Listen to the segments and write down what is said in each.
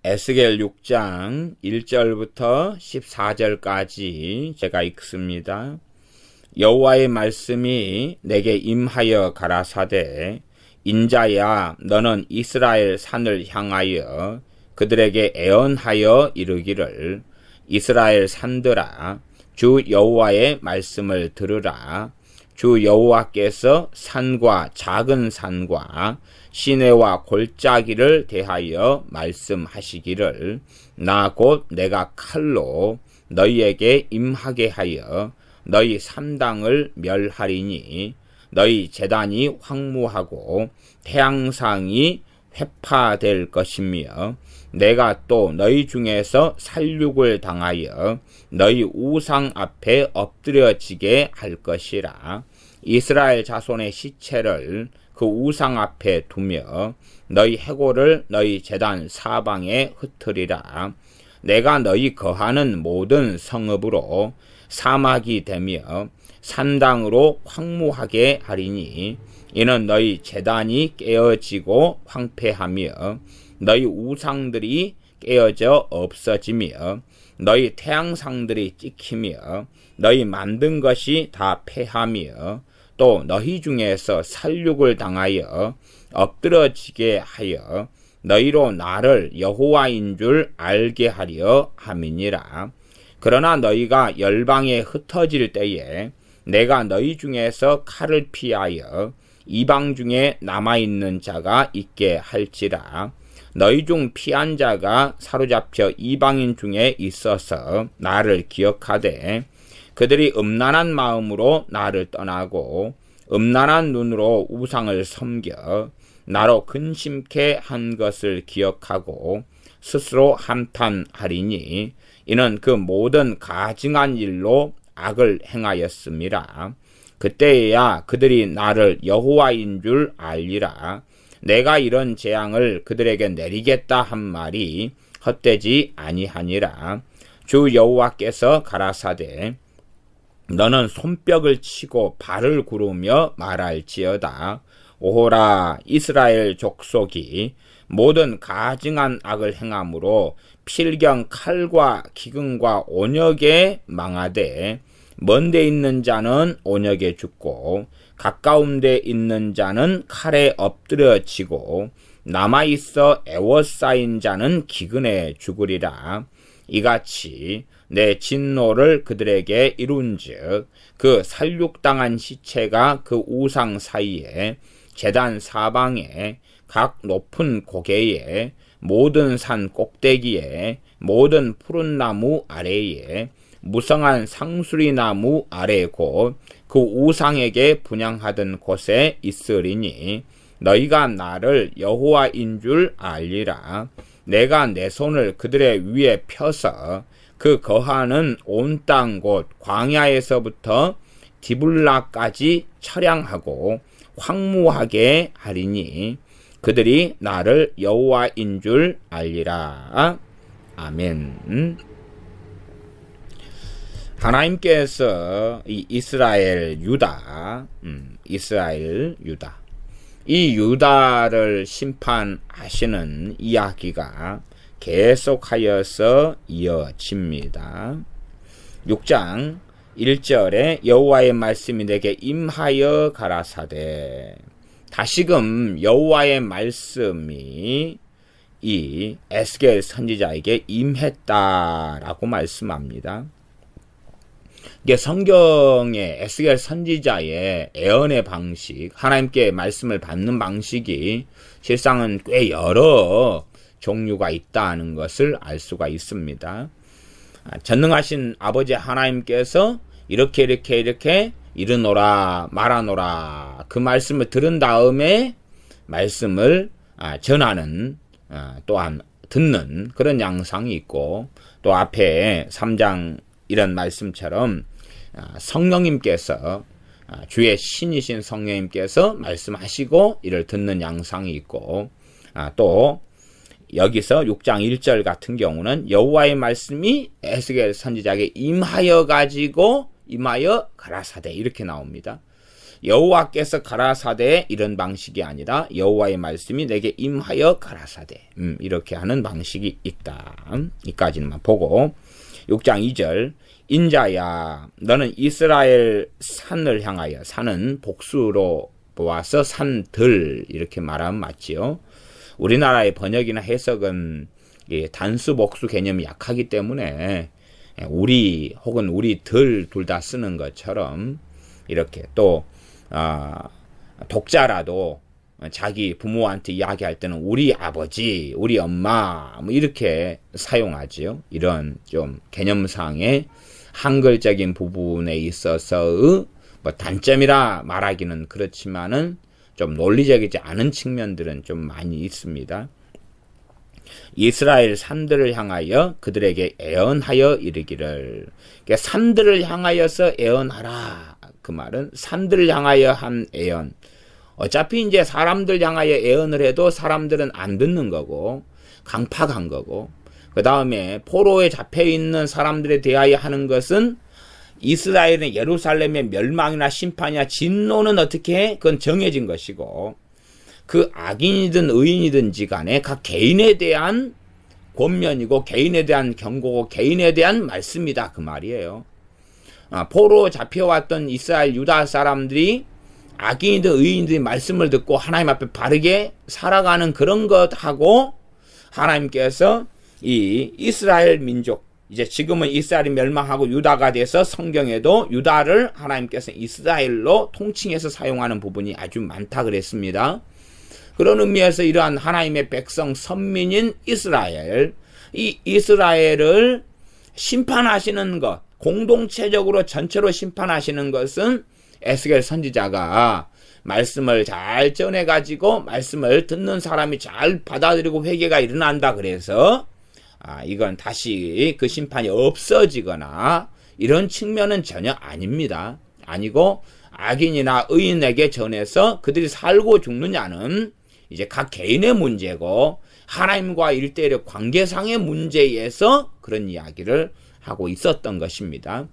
에스겔 6장 1절부터 14절까지 제가 읽습니다. 여호와의 말씀이 내게 임하여 가라사대 인자야 너는 이스라엘 산을 향하여 그들에게 애언하여 이르기를 이스라엘 산들아 주 여호와의 말씀을 들으라. 주 여호와께서 산과 작은 산과 시내와 골짜기를 대하여 말씀하시기를 나 곧 내가 칼로 너희에게 임하게 하여 너희 삼당을 멸하리니 너희 제단이 황무하고 태양상이 회파될 것이며 내가 또 너희 중에서 살육을 당하여 너희 우상 앞에 엎드려지게 할 것이라. 이스라엘 자손의 시체를 그 우상 앞에 두며 너희 해골을 너희 제단 사방에 흩으리라. 내가 너희 거하는 모든 성읍으로 사막이 되며 산당으로 황무하게 하리니 이는 너희 제단이 깨어지고 황폐하며 너희 우상들이 깨어져 없어지며 너희 태양상들이 찍히며 너희 만든 것이 다 패하며 또 너희 중에서 살육을 당하여 엎드러지게 하여 너희로 나를 여호와인 줄 알게 하려 함이니라. 그러나 너희가 열방에 흩어질 때에 내가 너희 중에서 칼을 피하여 이방 중에 남아있는 자가 있게 할지라. 너희 중 피한 자가 사로잡혀 이방인 중에 있어서 나를 기억하되 그들이 음란한 마음으로 나를 떠나고 음란한 눈으로 우상을 섬겨 나로 근심케 한 것을 기억하고 스스로 한탄하리니 이는 그 모든 가증한 일로 악을 행하였음이라. 그때에야 그들이 나를 여호와인 줄 알리라. 내가 이런 재앙을 그들에게 내리겠다 한 말이 헛되지 아니하니라. 주 여호와께서 가라사대 너는 손뼉을 치고 발을 구르며 말할지어다. 오호라 이스라엘 족속이 모든 가증한 악을 행함으로 필경 칼과 기근과 온역에 망하되 먼데 있는 자는 온역에 죽고 가까운 데 있는 자는 칼에 엎드려지고 남아있어 애워싸인 자는 기근에 죽으리라. 이같이 내 진노를 그들에게 이룬즉 그 살육당한 시체가 그 우상 사이에 제단 사방에 각 높은 고개에 모든 산 꼭대기에 모든 푸른 나무 아래에 무성한 상수리 나무 아래 곧 그 우상에게 분향하던 곳에 있으리니 너희가 나를 여호와인 줄 알리라. 내가 내 손을 그들의 위에 펴서 그 거하는 온 땅 곧 광야에서부터 디블라까지 처량하고 황무하게 하리니 그들이 나를 여호와인 줄 알리라. 아멘. 하나님께서 이 이스라엘 유다 이 유다를 심판하시는 이야기가 계속하여서 이어집니다. 6장 1절에 여호와의 말씀이 내게 임하여 가라사대 다시금 여호와의 말씀이 이 에스겔 선지자에게 임했다라고 말씀합니다. 이게 성경의 에스겔 선지자의 애언의 방식, 하나님께 말씀을 받는 방식이 실상은 꽤 여러 종류가 있다는 것을 알 수가 있습니다. 전능하신 아버지 하나님께서 이렇게 이르노라 말하노라 그 말씀을 들은 다음에 말씀을 전하는 또한 듣는 그런 양상이 있고 또 앞에 3장 이런 말씀처럼 성령님께서 주의 신이신 성령님께서 말씀하시고 이를 듣는 양상이 있고 또 여기서 6장 1절 같은 경우는 여호와의 말씀이 에스겔 선지자에게 임하여 가라사대 이렇게 나옵니다. 여호와께서 가라사대 이런 방식이 아니라 여호와의 말씀이 내게 임하여 가라사대 이렇게 하는 방식이 있다. 이까지만 보고 6장 2절 인자야 너는 이스라엘 산을 향하여 산은 복수로 보아서 산들 이렇게 말하면 맞지요. 우리나라의 번역이나 해석은 단수 복수 개념이 약하기 때문에 우리 혹은 우리들 둘 다 쓰는 것처럼 이렇게 또 독자라도 자기 부모한테 이야기할 때는 우리 아버지, 우리 엄마 뭐 이렇게 사용하지요. 이런 좀 개념상의 한글적인 부분에 있어서의 뭐 단점이라 말하기는 그렇지만은 좀 논리적이지 않은 측면들은 좀 많이 있습니다. 이스라엘 산들을 향하여 그들에게 애언하여 이르기를. 그러니까 산들을 향하여서 애언하라. 그 말은 산들을 향하여 한 애언. 어차피 이제 사람들 향하여 애언을 해도 사람들은 안 듣는 거고 강팍한 거고 그 다음에 포로에 잡혀있는 사람들에 대하여 하는 것은 이스라엘은 예루살렘의 멸망이나 심판이나 진노는 어떻게 해? 그건 정해진 것이고 그 악인이든 의인이든지 간에 각 개인에 대한 권면이고 개인에 대한 경고고 개인에 대한 말씀이다 그 말이에요. 포로 잡혀왔던 이스라엘 유다 사람들이 악인이든 의인이든 말씀을 듣고 하나님 앞에 바르게 살아가는 그런 것하고 하나님께서 이 이스라엘 민족 이제 지금은 이스라엘이 멸망하고 유다가 돼서 성경에도 유다를 하나님께서 이스라엘로 통칭해서 사용하는 부분이 아주 많다 그랬습니다. 그런 의미에서 이러한 하나님의 백성 선민인 이스라엘, 이 이스라엘을 심판하시는 것, 공동체적으로 전체로 심판하시는 것은 에스겔 선지자가 말씀을 잘 전해가지고 말씀을 듣는 사람이 잘 받아들이고 회개가 일어난다 그래서 이건 다시 그 심판이 없어지거나 이런 측면은 전혀 아닙니다. 아니고 악인이나 의인에게 전해서 그들이 살고 죽느냐는 이제 각 개인의 문제고 하나님과 일대일의 관계상의 문제에서 그런 이야기를 하고 있었던 것입니다.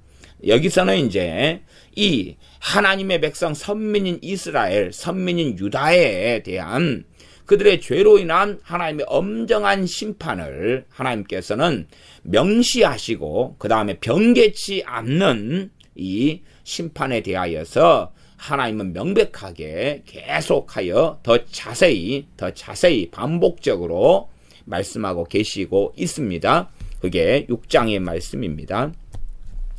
여기서는 이제 이 하나님의 백성 선민인 이스라엘, 선민인 유다에 대한 그들의 죄로 인한 하나님의 엄정한 심판을 하나님께서는 명시하시고 그 다음에 변개치 않는 이 심판에 대하여서 하나님은 명백하게 계속하여 더 자세히 반복적으로 말씀하고 계시고 있습니다. 그게 6장의 말씀입니다.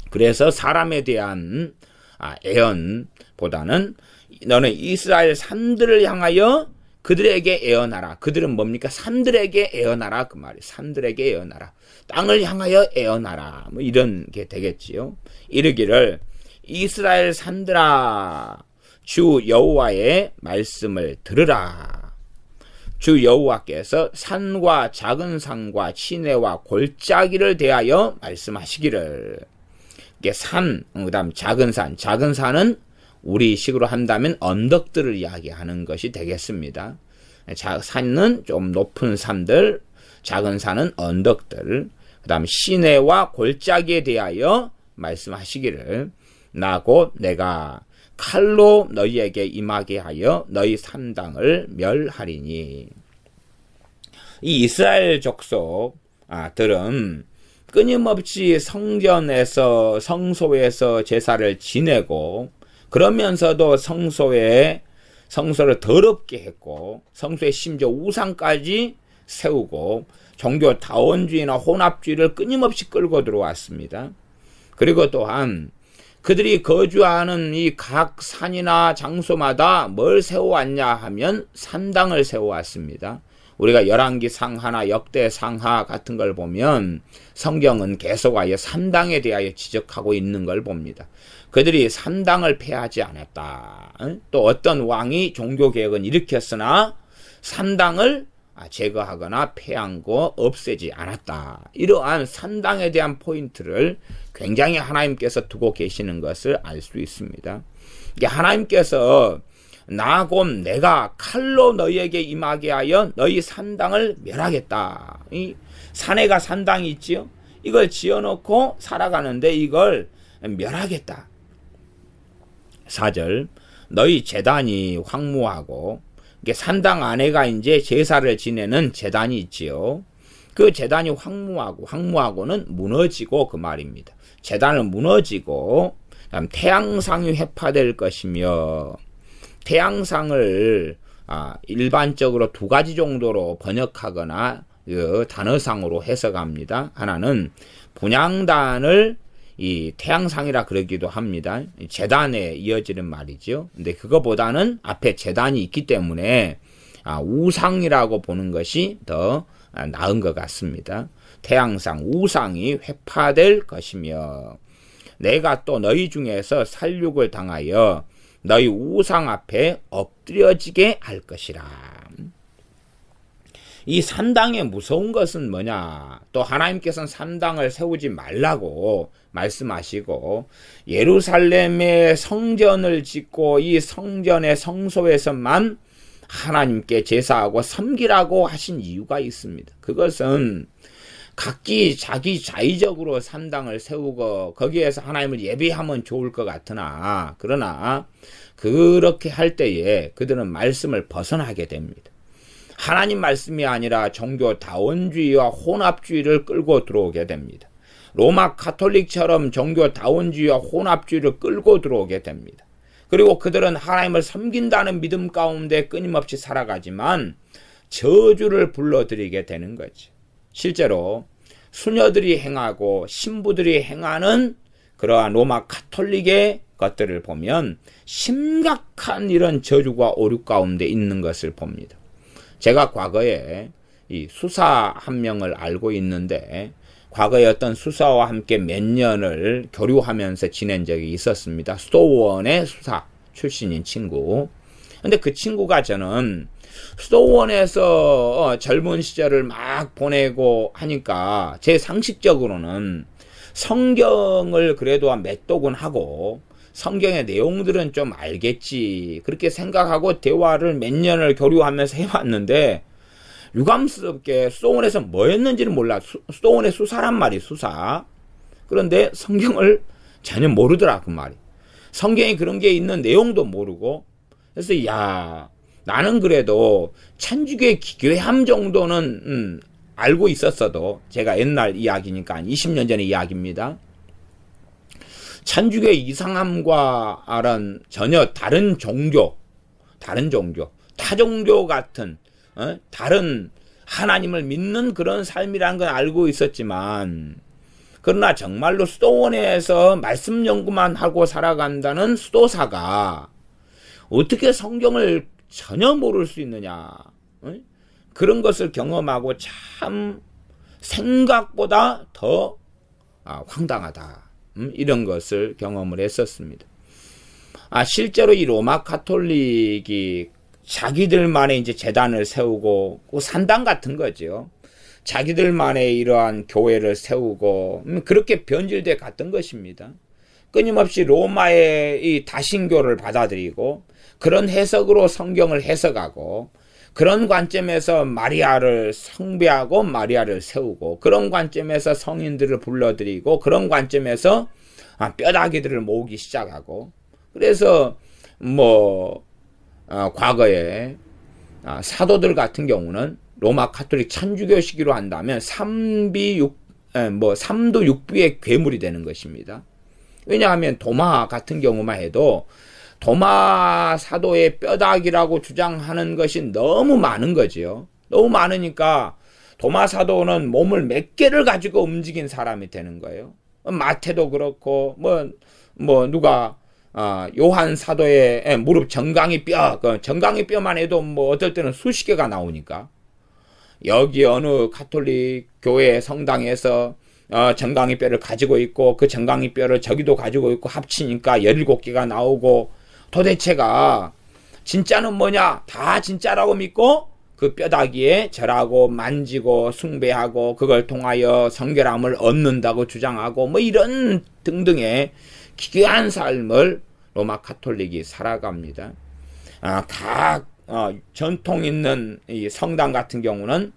그래서 사람에 대한 애언보다는 너는 이스라엘 산들을 향하여 그들에게 애언하라. 그들은 뭡니까? 산들에게 애언하라. 그 말이 산들에게 애언하라. 땅을 향하여 애언하라. 뭐 이런 게 되겠지요. 이르기를 이스라엘 산들아 주 여호와의 말씀을 들으라. 주 여호와께서 산과 작은 산과 시내와 골짜기를 대하여 말씀하시기를. 이게 산, 그다음 작은 산은 우리 식으로 한다면 언덕들을 이야기하는 것이 되겠습니다. 산은 좀 높은 산들, 작은 산은 언덕들, 그다음 시내와 골짜기에 대하여 말씀하시기를. 나 곧 내가 칼로 너희에게 임하게 하여 너희 산당을 멸하리니. 이 이스라엘 족속들은 끊임없이 성전에서 성소에서 제사를 지내고 그러면서도 성소를 더럽게 했고 성소에 심지어 우상까지 세우고 종교 다원주의나 혼합주의를 끊임없이 끌고 들어왔습니다. 그리고 또한 그들이 거주하는 이 각 산이나 장소마다 뭘 세워왔냐 하면 산당을 세워왔습니다. 우리가 열왕기 상하나 역대 상하 같은 걸 보면 성경은 계속하여 산당에 대하여 지적하고 있는 걸 봅니다. 그들이 산당을 폐하지 않았다. 또 어떤 왕이 종교개혁은 일으켰으나 산당을 제거하거나 폐한 거 없애지 않았다. 이러한 산당에 대한 포인트를 굉장히 하나님께서 두고 계시는 것을 알 수 있습니다. 하나님께서 나 곧 내가 칼로 너희에게 임하게 하여 너희 산당을 멸하겠다. 이 산에가 산당이 있지요. 이걸 지어놓고 살아가는데 이걸 멸하겠다. 4절 너희 제단이 황무하고, 이게 산당 안에가 이제 제사를 지내는 제단이 있지요. 그 제단이 황무하고는 무너지고 그 말입니다. 제단은 무너지고, 그다음 태양상이 회파될 것이며, 태양상을 일반적으로 두 가지 정도로 번역하거나 그 단어상으로 해석합니다. 하나는 분향단을 이 태양상이라 그러기도 합니다. 제단에 이어지는 말이죠. 근데 그거보다는 앞에 제단이 있기 때문에 우상이라고 보는 것이 더 나은 것 같습니다. 태양상, 우상이 회파될 것이며, 내가 또 너희 중에서 살육을 당하여 너희 우상 앞에 엎드려지게 할 것이라. 이 산당의 무서운 것은 뭐냐? 또 하나님께서는 산당을 세우지 말라고 말씀하시고, 예루살렘에 성전을 짓고 이 성전의 성소에서만 하나님께 제사하고 섬기라고 하신 이유가 있습니다. 그것은 각기 자기 자의적으로 산당을 세우고 거기에서 하나님을 예배하면 좋을 것 같으나, 그러나 그렇게 할 때에 그들은 말씀을 벗어나게 됩니다. 하나님 말씀이 아니라 종교 다원주의와 혼합주의를 끌고 들어오게 됩니다. 로마 가톨릭처럼 종교 다원주의와 혼합주의를 끌고 들어오게 됩니다. 그리고 그들은 하나님을 섬긴다는 믿음 가운데 끊임없이 살아가지만 저주를 불러들이게 되는 거죠. 실제로 수녀들이 행하고 신부들이 행하는 그러한 로마 가톨릭의 것들을 보면 심각한 이런 저주와 오류 가운데 있는 것을 봅니다. 제가 과거에 이 수사 한 명을 알고 있는데, 과거에 어떤 수사와 함께 몇 년을 교류하면서 지낸 적이 있었습니다. 수도원의 수사 출신인 친구. 근데 그 친구가 저는 수도원에서 젊은 시절을 막 보내고 하니까 제 상식적으로는 성경을 그래도 몇 독은 하고 성경의 내용들은 좀 알겠지, 그렇게 생각하고 대화를 몇 년을 교류하면서 해왔는데, 유감스럽게 수도원에서 뭐 했는지는 몰라. 수도원의 수사란 말이 수사. 그런데 성경을 전혀 모르더라 그 말이. 성경에 그런 게 있는 내용도 모르고. 그래서 나는 그래도 천주교의 기괴함 정도는 알고 있었어도, 제가 옛날 이야기니까 한 20년 전의 이야기입니다. 천주교의 이상함과는 전혀 다른 종교, 타 종교 같은 다른 하나님을 믿는 그런 삶이라는 건 알고 있었지만, 그러나 정말로 수도원에서 말씀 연구만 하고 살아간다는 수도사가 어떻게 성경을 전혀 모를 수 있느냐, 그런 것을 경험하고 참 생각보다 더 황당하다, 이런 것을 경험을 했었습니다. 실제로 이 로마 가톨릭이 자기들만의 이제 제단을 세우고, 산당 같은 거죠. 자기들만의 이러한 교회를 세우고, 그렇게 변질돼 갔던 것입니다. 끊임없이 로마의 이 다신교를 받아들이고, 그런 해석으로 성경을 해석하고, 그런 관점에서 마리아를 숭배하고 마리아를 세우고, 그런 관점에서 성인들을 불러들이고, 그런 관점에서 뼈다귀들을 모으기 시작하고, 그래서 과거에 사도들 같은 경우는 로마 가톨릭 천주교 시기로 한다면 3도 6부의 괴물이 되는 것입니다. 왜냐하면 도마 같은 경우만 해도 도마 사도의 뼈다귀라고 주장하는 것이 너무 많은 거지요. 너무 많으니까 도마 사도는 몸을 몇 개를 가지고 움직인 사람이 되는 거예요. 마태도 그렇고, 누가 요한 사도의 무릎 정강이 뼈, 그 정강이 뼈만 해도 어떨 때는 수십 개가 나오니까, 여기 어느 가톨릭 교회 성당에서 정강이 뼈를 가지고 있고, 그 정강이 뼈를 저기도 가지고 있고 합치니까 17개가 나오고, 도대체가 진짜는 뭐냐? 다 진짜라고 믿고 그 뼈다귀에 절하고 만지고 숭배하고 그걸 통하여 성결함을 얻는다고 주장하고 이런 등등의 기괴한 삶을 로마 가톨릭이 살아갑니다. 각 전통 있는 이 성당 같은 경우는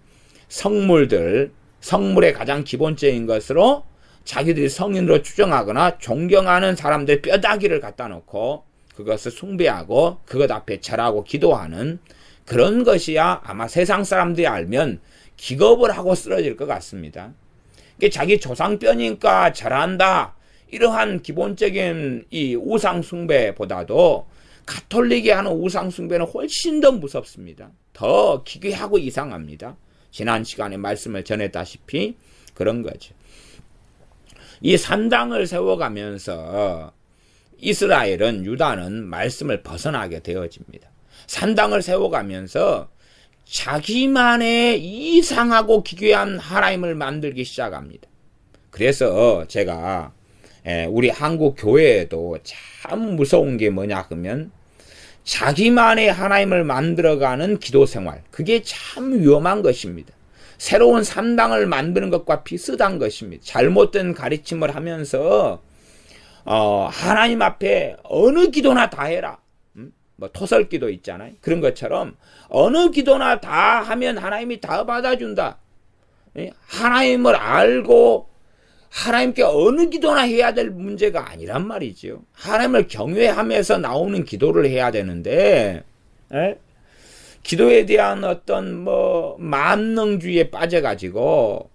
성물의 가장 기본적인 것으로 자기들이 성인으로 추정하거나 존경하는 사람들 뼈다귀를 갖다 놓고, 그것을 숭배하고 그것 앞에 절하고 기도하는 그런 것이야 아마 세상 사람들이 알면 기겁을 하고 쓰러질 것 같습니다. 자기 조상뼈니까 절한다. 이러한 기본적인 이 우상숭배보다도 가톨릭이 하는 우상숭배는 훨씬 더 무섭습니다. 더 기괴하고 이상합니다. 지난 시간에 말씀을 전했다시피 그런 거죠. 이 산당을 세워가면서 이스라엘은, 유다는 말씀을 벗어나게 되어집니다. 산당을 세워가면서 자기만의 이상하고 기괴한 하나님을 만들기 시작합니다. 그래서 제가 우리 한국 교회에도 참 무서운 게 뭐냐 하면 자기만의 하나님을 만들어가는 기도 생활, 그게 참 위험한 것입니다. 새로운 산당을 만드는 것과 비슷한 것입니다. 잘못된 가르침을 하면서 하나님 앞에 어느 기도나 다 해라. 뭐 토설기도 있잖아요. 그런 것처럼 어느 기도나 다 하면 하나님이 다 받아준다. 하나님을 알고 하나님께 어느 기도나 해야 될 문제가 아니란 말이죠. 하나님을 경외하면서 나오는 기도를 해야 되는데 기도에 대한 어떤 만능주의에 빠져가지고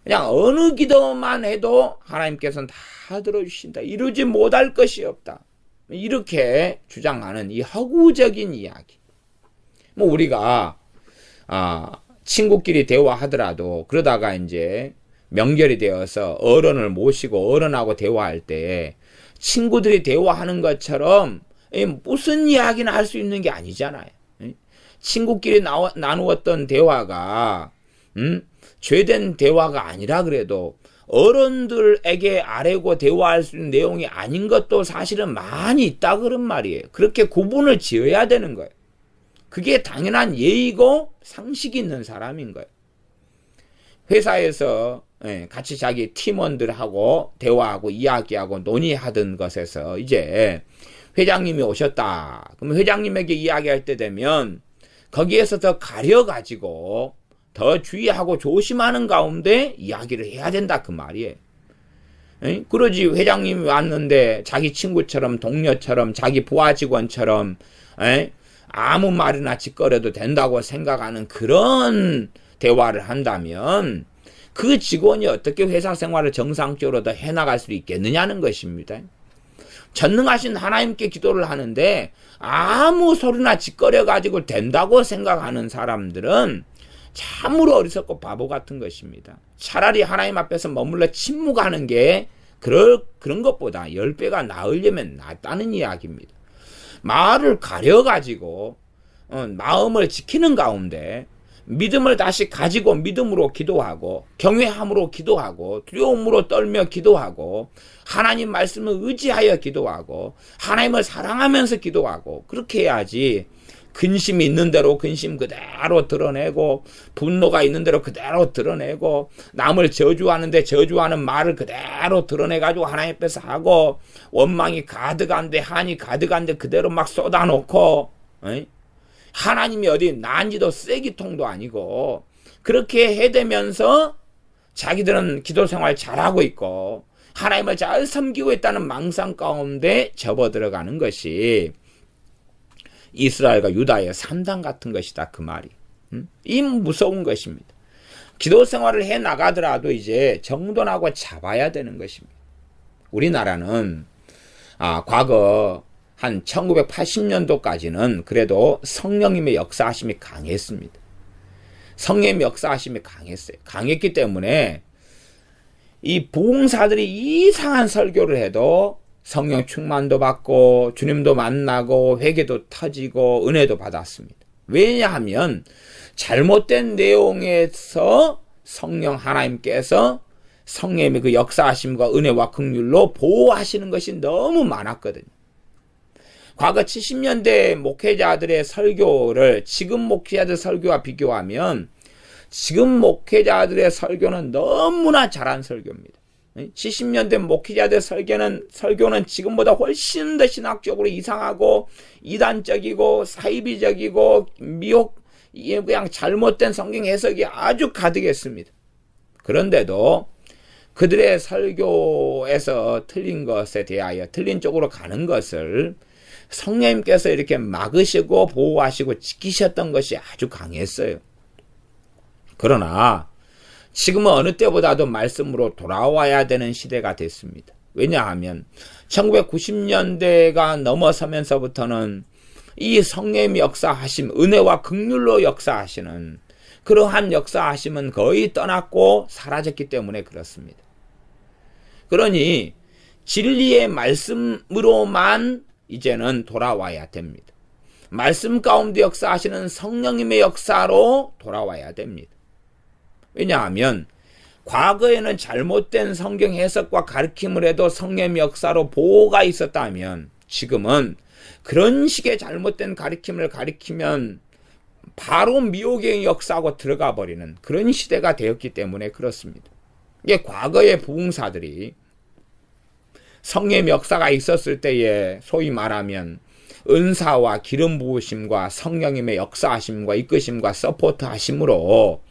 그냥 어느 기도만 해도 하나님께서는 다 들어주신다. 이루지 못할 것이 없다. 이렇게 주장하는 이 허구적인 이야기. 우리가 친구끼리 대화하더라도 그러다가 이제 명절이 되어서 어른을 모시고 어른하고 대화할 때 친구들이 대화하는 것처럼 무슨 이야기나 할 수 있는 게 아니잖아요. 친구끼리 나누었던 대화가 죄된 대화가 아니라 그래도 어른들에게 아뢰고 대화할 수 있는 내용이 아닌 것도 사실은 많이 있다 그런 말이에요. 그렇게 구분을 지어야 되는 거예요. 그게 당연한 예의고 상식이 있는 사람인 거예요. 회사에서 같이 자기 팀원들하고 대화하고 이야기하고 논의하던 것에서 이제 회장님이 오셨다. 그럼 회장님에게 이야기할 때 되면 거기에서 더 가려가지고 더 주의하고 조심하는 가운데 이야기를 해야 된다 그 말이에요. 그러지 회장님이 왔는데 자기 친구처럼 동료처럼 자기 부하 직원처럼 아무 말이나 짓거려도 된다고 생각하는 그런 대화를 한다면 그 직원이 어떻게 회사 생활을 정상적으로 더 해나갈 수 있겠느냐는 것입니다. 전능하신 하나님께 기도를 하는데 아무 소리나 짓거려 가지고 된다고 생각하는 사람들은 참으로 어리석고 바보 같은 것입니다. 차라리 하나님 앞에서 머물러 침묵하는 게 그런 것보다 10배가 나으려면 낫다는 이야기입니다. 말을 가려가지고 마음을 지키는 가운데 믿음을 다시 가지고 믿음으로 기도하고 경외함으로 기도하고 두려움으로 떨며 기도하고 하나님 말씀을 의지하여 기도하고 하나님을 사랑하면서 기도하고 그렇게 해야지 근심이 있는 대로 근심 그대로 드러내고 분노가 있는 대로 그대로 드러내고 남을 저주하는데 저주하는 말을 그대로 드러내가지고 하나님 앞에서 하고 원망이 가득한데 한이 가득한데 그대로 막 쏟아놓고 하나님이 어디 난지도 쓰레기통도 아니고 그렇게 해대면서 자기들은 기도 생활 잘하고 있고 하나님을 잘 섬기고 있다는 망상 가운데 접어들어가는 것이 이스라엘과 유다의 산당 같은 것이다 그 말이. 이 무서운 것입니다. 기도 생활을 해 나가더라도 이제 정돈하고 잡아야 되는 것입니다. 우리나라는 과거 한 1980년도까지는 그래도 성령님의 역사하심이 강했습니다. 성령님의 역사하심이 강했어요. 강했기 때문에 이 부흥사들이 이상한 설교를 해도 성령 충만도 받고 주님도 만나고 회개도 터지고 은혜도 받았습니다. 왜냐하면 잘못된 내용에서 성령 하나님께서 성령님의 그 역사하심과 은혜와 긍휼로 보호하시는 것이 너무 많았거든요. 과거 70년대 목회자들의 설교를 지금 목회자들 설교와 비교하면 지금 목회자들의 설교는 너무나 잘한 설교입니다. 70년대 목회자들 설교는 지금보다 훨씬 더 신학적으로 이상하고 이단적이고 사이비적이고 그냥 잘못된 성경 해석이 아주 가득했습니다. 그런데도 그들의 설교에서 틀린 것에 대하여 틀린 쪽으로 가는 것을 성령님께서 이렇게 막으시고 보호하시고 지키셨던 것이 아주 강했어요. 그러나 지금은 어느 때보다도 말씀으로 돌아와야 되는 시대가 됐습니다. 왜냐하면 1990년대가 넘어서면서부터는 이 성령님이 역사하심, 은혜와 긍휼로 역사하시는 그러한 역사하심은 거의 떠났고 사라졌기 때문에 그렇습니다. 그러니 진리의 말씀으로만 이제는 돌아와야 됩니다. 말씀 가운데 역사하시는 성령님의 역사로 돌아와야 됩니다. 왜냐하면 과거에는 잘못된 성경 해석과 가르침을 해도 성령의 역사로 보호가 있었다면 지금은 그런 식의 잘못된 가르침을 가르치면 바로 미혹의 역사하고 들어가 버리는 그런 시대가 되었기 때문에 그렇습니다. 이게 과거의 부흥사들이 성령의 역사가 있었을 때에 소위 말하면 은사와 기름 부으심과 성령님의 역사하심과 이끄심과 서포트하심으로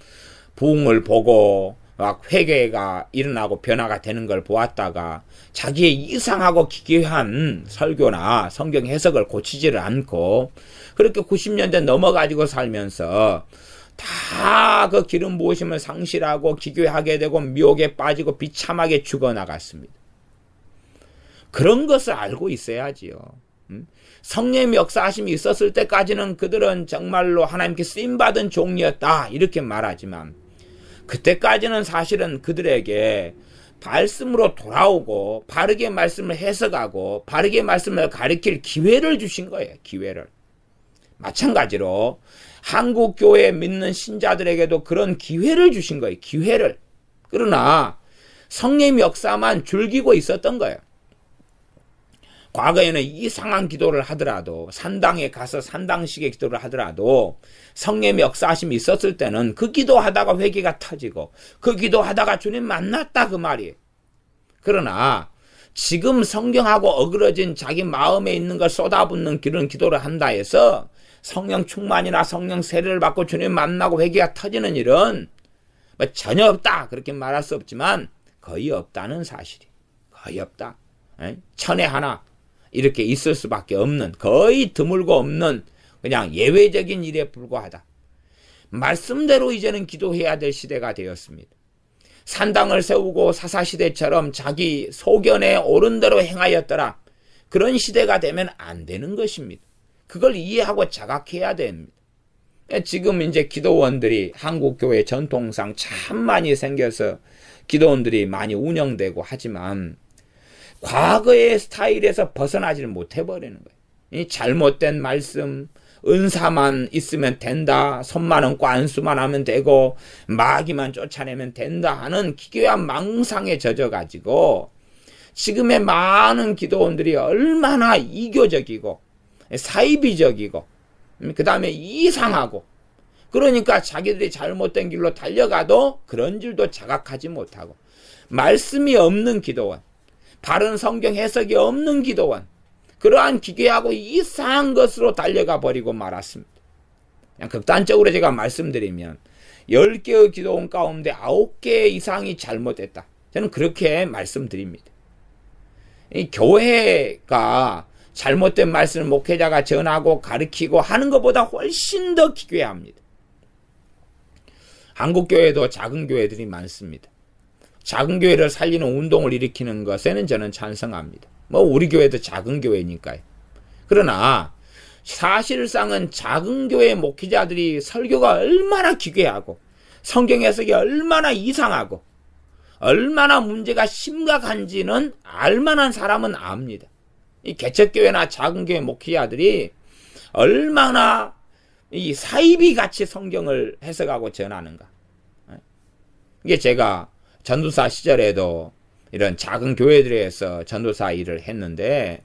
부흥을 보고 막 회개가 일어나고 변화가 되는 걸 보았다가 자기의 이상하고 기괴한 설교나 성경 해석을 고치지를 않고 그렇게 90년대 넘어가지고 살면서 다 그 기름 부으심을 상실하고 기괴하게 되고 미혹에 빠지고 비참하게 죽어나갔습니다. 그런 것을 알고 있어야지요. 성령의 역사하심이 있었을 때까지는 그들은 정말로 하나님께 쓰임받은 종이었다 이렇게 말하지만 그때까지는 사실은 그들에게 말씀으로 돌아오고 바르게 말씀을 해석하고 바르게 말씀을 가르칠 기회를 주신 거예요. 기회를. 마찬가지로 한국교회 믿는 신자들에게도 그런 기회를 주신 거예요. 기회를. 그러나 성령의 역사만 즐기고 있었던 거예요. 과거에는 이상한 기도를 하더라도 산당에 가서 산당식의 기도를 하더라도 성령의 역사하심이 있었을 때는 그 기도하다가 회개가 터지고 그 기도하다가 주님 만났다 그 말이에요. 그러나 지금 성경하고 어그러진 자기 마음에 있는 걸 쏟아붓는 그런 기도를 한다 해서 성령 충만이나 성령 세례를 받고 주님 만나고 회개가 터지는 일은 뭐 전혀 없다 그렇게 말할 수 없지만 거의 없다는 사실이 거의 없다. 천에 하나 이렇게 있을 수밖에 없는 거의 드물고 없는 그냥 예외적인 일에 불과하다. 말씀대로 이제는 기도해야 될 시대가 되었습니다. 산당을 세우고 사사시대처럼 자기 소견에 옳은 대로 행하였더라. 그런 시대가 되면 안 되는 것입니다. 그걸 이해하고 자각해야 됩니다. 지금 이제 기도원들이 한국교회 전통상 참 많이 생겨서 기도원들이 많이 운영되고 하지만 과거의 스타일에서 벗어나지를 못해버리는 거예요. 이 잘못된 말씀, 은사만 있으면 된다, 손만 얹고 안수만 하면 되고 마귀만 쫓아내면 된다 하는 기괴한 망상에 젖어가지고 지금의 많은 기도원들이 얼마나 이교적이고 사이비적이고 그 다음에 이상하고 그러니까 자기들이 잘못된 길로 달려가도 그런 줄도 자각하지 못하고 말씀이 없는 기도원, 바른 성경 해석이 없는 기도원, 그러한 기괴하고 이상한 것으로 달려가 버리고 말았습니다. 그냥 극단적으로 제가 말씀드리면 10개의 기도원 가운데 9개 이상이 잘못됐다. 저는 그렇게 말씀드립니다. 이 교회가 잘못된 말씀을 목회자가 전하고 가르치고 하는 것보다 훨씬 더 기괴합니다. 한국교회도 작은 교회들이 많습니다. 작은 교회를 살리는 운동을 일으키는 것에는 저는 찬성합니다. 뭐 우리 교회도 작은 교회니까요. 그러나 사실상은 작은 교회 목회자들이 설교가 얼마나 기괴하고 성경 해석이 얼마나 이상하고 얼마나 문제가 심각한지는 알만한 사람은 압니다. 이 개척교회나 작은 교회 목회자들이 얼마나 이 사이비같이 성경을 해석하고 전하는가. 이게 제가 전도사 시절에도 이런 작은 교회들에서 전도사 일을 했는데,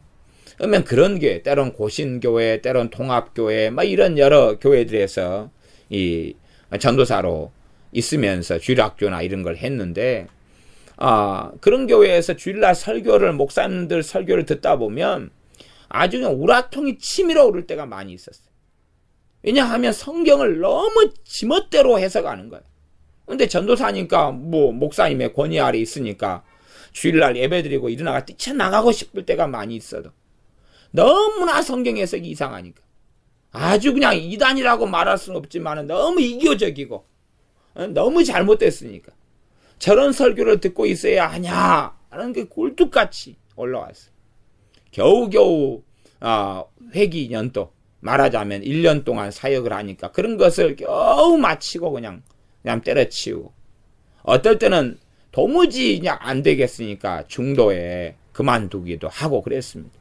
그러면 그런 교회, 때론 고신교회, 때론 통합교회, 막 이런 여러 교회들에서 이 전도사로 있으면서 주일학교나 이런 걸 했는데, 그런 교회에서 주일날 설교를, 목사님들 설교를 듣다 보면 아주 그냥 우라통이 치밀어 오를 때가 많이 있었어요. 왜냐하면 성경을 너무 지멋대로 해석하는 거예요. 근데 전도사니까 뭐 목사님의 권위 아래 있으니까 주일날 예배드리고 일어나가 뛰쳐나가고 싶을 때가 많이 있어도 너무나 성경 해석이 이상하니까. 아주 그냥 이단이라고 말할 수는 없지만 너무 이교적이고 너무 잘못됐으니까 저런 설교를 듣고 있어야 하냐 하는 게 굴뚝같이 올라왔어요. 겨우겨우 회기 연도 말하자면 1년 동안 사역을 하니까 그런 것을 겨우 마치고 그냥 때려치우고 어떨 때는 도무지 그냥 안 되겠으니까 중도에 그만두기도 하고 그랬습니다.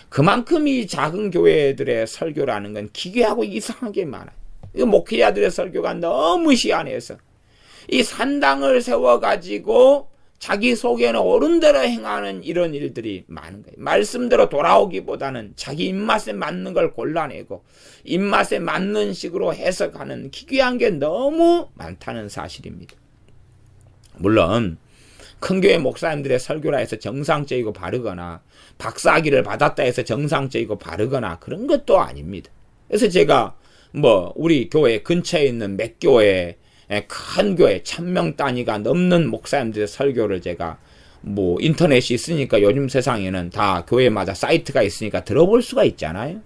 그만큼 이 작은 교회들의 설교라는 건 기괴하고 이상하게 많아요. 이 목회자들의 설교가 너무 희한해서 이 산당을 세워가지고 자기 속에는 옳은 대로 행하는 이런 일들이 많은 거예요. 말씀대로 돌아오기보다는 자기 입맛에 맞는 걸 골라내고 입맛에 맞는 식으로 해석하는 기괴한 게 너무 많다는 사실입니다. 물론 큰 교회 목사님들의 설교라 해서 정상적이고 바르거나 박사학위를 받았다 해서 정상적이고 바르거나 그런 것도 아닙니다. 그래서 제가 우리 교회 근처에 있는 몇 교회 큰 교회 1000명 단위가 넘는 목사님들의 설교를 제가 인터넷이 있으니까 요즘 세상에는 다 교회마다 사이트가 있으니까 들어볼 수가 있잖아요.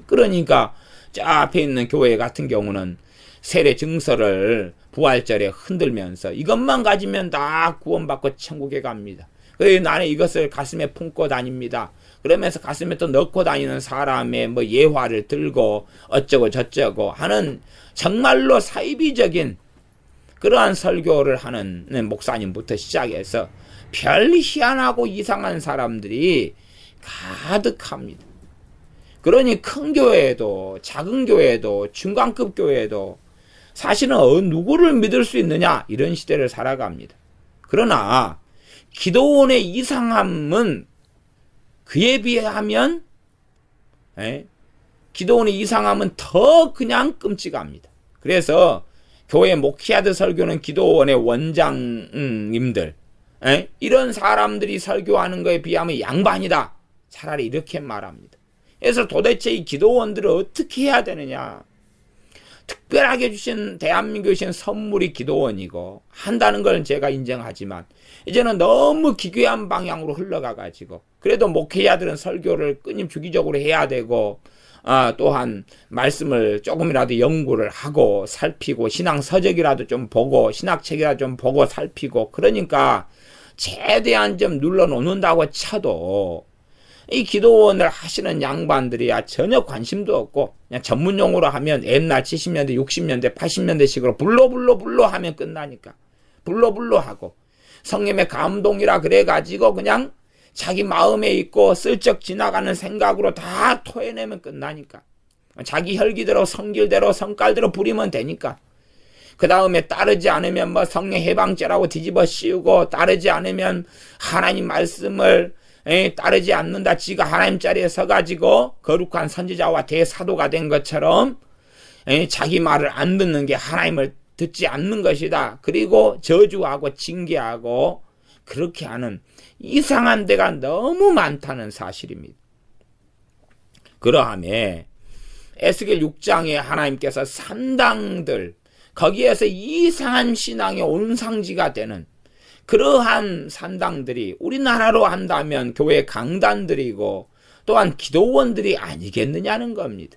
그러니까 저 앞에 있는 교회 같은 경우는 세례 증서를 부활절에 흔들면서 이것만 가지면 다 구원받고 천국에 갑니다. 그래서 나는 이것을 가슴에 품고 다닙니다. 그러면서 가슴에 또 넣고 다니는 사람의 예화를 들고 어쩌고 저쩌고 하는 정말로 사이비적인 그러한 설교를 하는 목사님부터 시작해서 별 희한하고 이상한 사람들이 가득합니다. 그러니 큰 교회에도 작은 교회에도 중간급 교회에도 사실은 누구를 믿을 수 있느냐 이런 시대를 살아갑니다. 그러나 기도원의 이상함은 그에 비하면 기도원의 이상함은 더 그냥 끔찍합니다. 그래서 교회 목회자들 설교는 기도원의 원장님들 이런 사람들이 설교하는 것에 비하면 양반이다. 차라리 이렇게 말합니다. 그래서 도대체 이 기도원들을 어떻게 해야 되느냐. 특별하게 주신 대한민국에 주신 선물이 기도원이고 한다는 걸 제가 인정하지만 이제는 너무 기괴한 방향으로 흘러가가지고 그래도 목회자들은 설교를 끊임 주기적으로 해야 되고 또한 말씀을 조금이라도 연구를 하고 살피고 신앙 서적이라도 좀 보고 신학책이라도 좀 보고 살피고 그러니까 최대한 좀 눌러놓는다고 쳐도 이 기도원을 하시는 양반들이야 전혀 관심도 없고 그냥 전문용어로 하면 옛날 70년대 60년대 80년대식으로 불러 하면 끝나니까 불러 하고 성령의 감동이라 그래가지고 그냥 자기 마음에 있고 슬쩍 지나가는 생각으로 다 토해내면 끝나니까 자기 혈기대로 성길대로 성깔대로 부리면 되니까 그 다음에 따르지 않으면 성령 해방죄라고 뒤집어 씌우고 따르지 않으면 하나님 말씀을 따르지 않는다. 지가 하나님 자리에 서가지고 거룩한 선지자와 대사도가 된 것처럼 자기 말을 안 듣는 게 하나님을 듣지 않는 것이다. 그리고 저주하고 징계하고 그렇게 하는 이상한 데가 너무 많다는 사실입니다. 그러함에 에스겔 6장에 하나님께서 산당들 거기에서 이상한 신앙의 온상지가 되는 그러한 산당들이 우리나라로 한다면 교회 강단들이고 또한 기도원들이 아니겠느냐는 겁니다.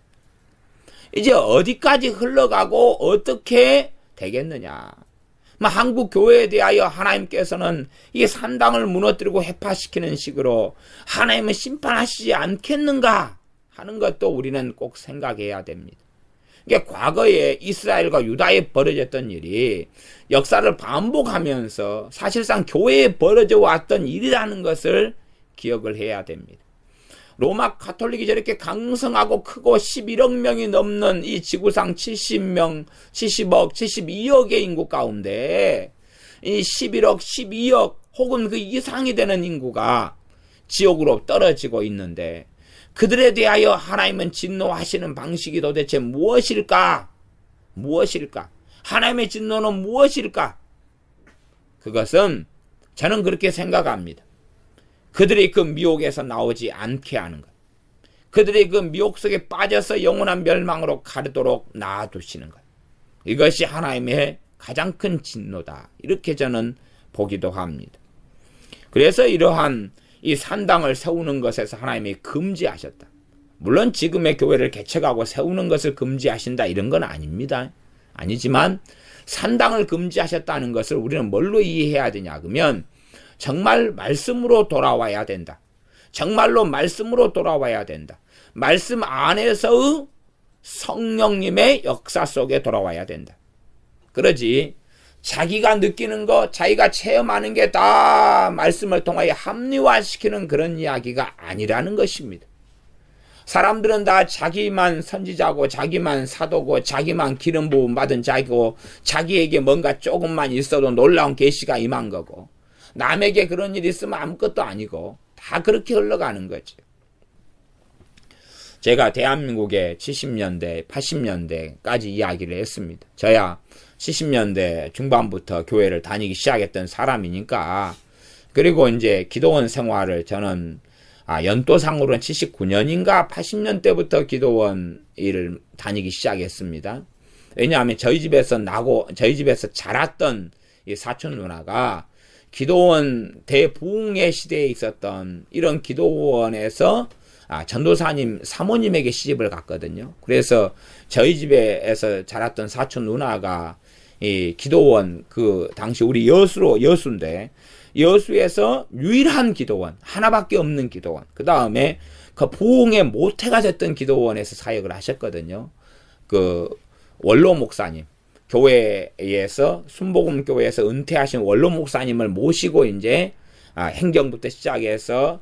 이제 어디까지 흘러가고 어떻게 되겠느냐. 한국 교회에 대하여 하나님께서는 이 산당을 무너뜨리고 해파시키는 식으로 하나님은 심판하시지 않겠는가 하는 것도 우리는 꼭 생각해야 됩니다. 그러니까 과거에 이스라엘과 유다에 벌어졌던 일이 역사를 반복하면서 사실상 교회에 벌어져 왔던 일이라는 것을 기억을 해야 됩니다. 로마 가톨릭이 저렇게 강성하고 크고 11억 명이 넘는 이 지구상 70억, 72억의 인구 가운데 이 11억, 12억 혹은 그 이상이 되는 인구가 지옥으로 떨어지고 있는데 그들에 대하여 하나님은 진노하시는 방식이 도대체 무엇일까? 하나님의 진노는 무엇일까? 그것은 저는 그렇게 생각합니다. 그들이 그 미혹에서 나오지 않게 하는 것. 그들이 그 미혹 속에 빠져서 영원한 멸망으로 가르도록 놔두시는 것. 이것이 하나님의 가장 큰 진노다. 이렇게 저는 보기도 합니다. 그래서 이러한 이 산당을 세우는 것에서 하나님이 금지하셨다. 물론 지금의 교회를 개척하고 세우는 것을 금지하신다 이런 건 아닙니다. 아니지만 산당을 금지하셨다는 것을 우리는 뭘로 이해해야 되냐 그러면 정말 말씀으로 돌아와야 된다. 정말로 말씀으로 돌아와야 된다. 말씀 안에서의 성령님의 역사 속에 돌아와야 된다. 그러지 자기가 느끼는 거, 자기가 체험하는 게 다 말씀을 통하여 합리화시키는 그런 이야기가 아니라는 것입니다. 사람들은 다 자기만 선지자고 자기만 사도고 자기만 기름 부음 받은 자고 자기에게 뭔가 조금만 있어도 놀라운 계시가 임한 거고 남에게 그런 일이 있으면 아무것도 아니고 다 그렇게 흘러가는 거죠. 제가 대한민국의 70년대, 80년대까지 이야기를 했습니다. 저야 70년대 중반부터 교회를 다니기 시작했던 사람이니까 그리고 이제 기도원 생활을 저는 연도상으로는 79년인가 80년대부터 기도원 일을 다니기 시작했습니다. 왜냐하면 저희 집에서 자랐던 이 사촌 누나가 기도원 대부흥의 시대에 있었던 이런 기도원에서 전도사님 사모님에게 시집을 갔거든요. 그래서 저희 집에서 자랐던 사촌 누나가 이 기도원 그 당시 우리 여수인데 여수에서 유일한 기도원 하나밖에 없는 기도원 그 다음에 그 부흥의 모태가 됐던 기도원에서 사역을 하셨거든요. 그 원로 목사님 교회에서 순복음 교회에서 은퇴하신 원로 목사님을 모시고 이제 행정부터 시작해서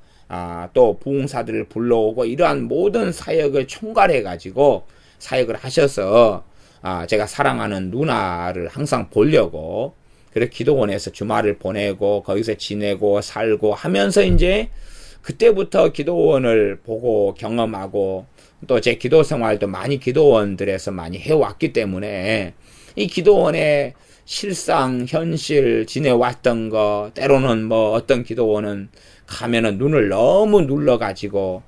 또 부흥사들을 불러오고 이러한 모든 사역을 총괄해 가지고 사역을 하셔서 제가 사랑하는 누나를 항상 보려고 그래서 기도원에서 주말을 보내고 거기서 지내고 살고 하면서 이제 그때부터 기도원을 보고 경험하고 또 제 기도 생활도 많이 기도원들에서 많이 해왔기 때문에 이 기도원의 실상, 현실 지내왔던 거 때로는 뭐 어떤 기도원은 가면은 눈을 너무 눌러가지고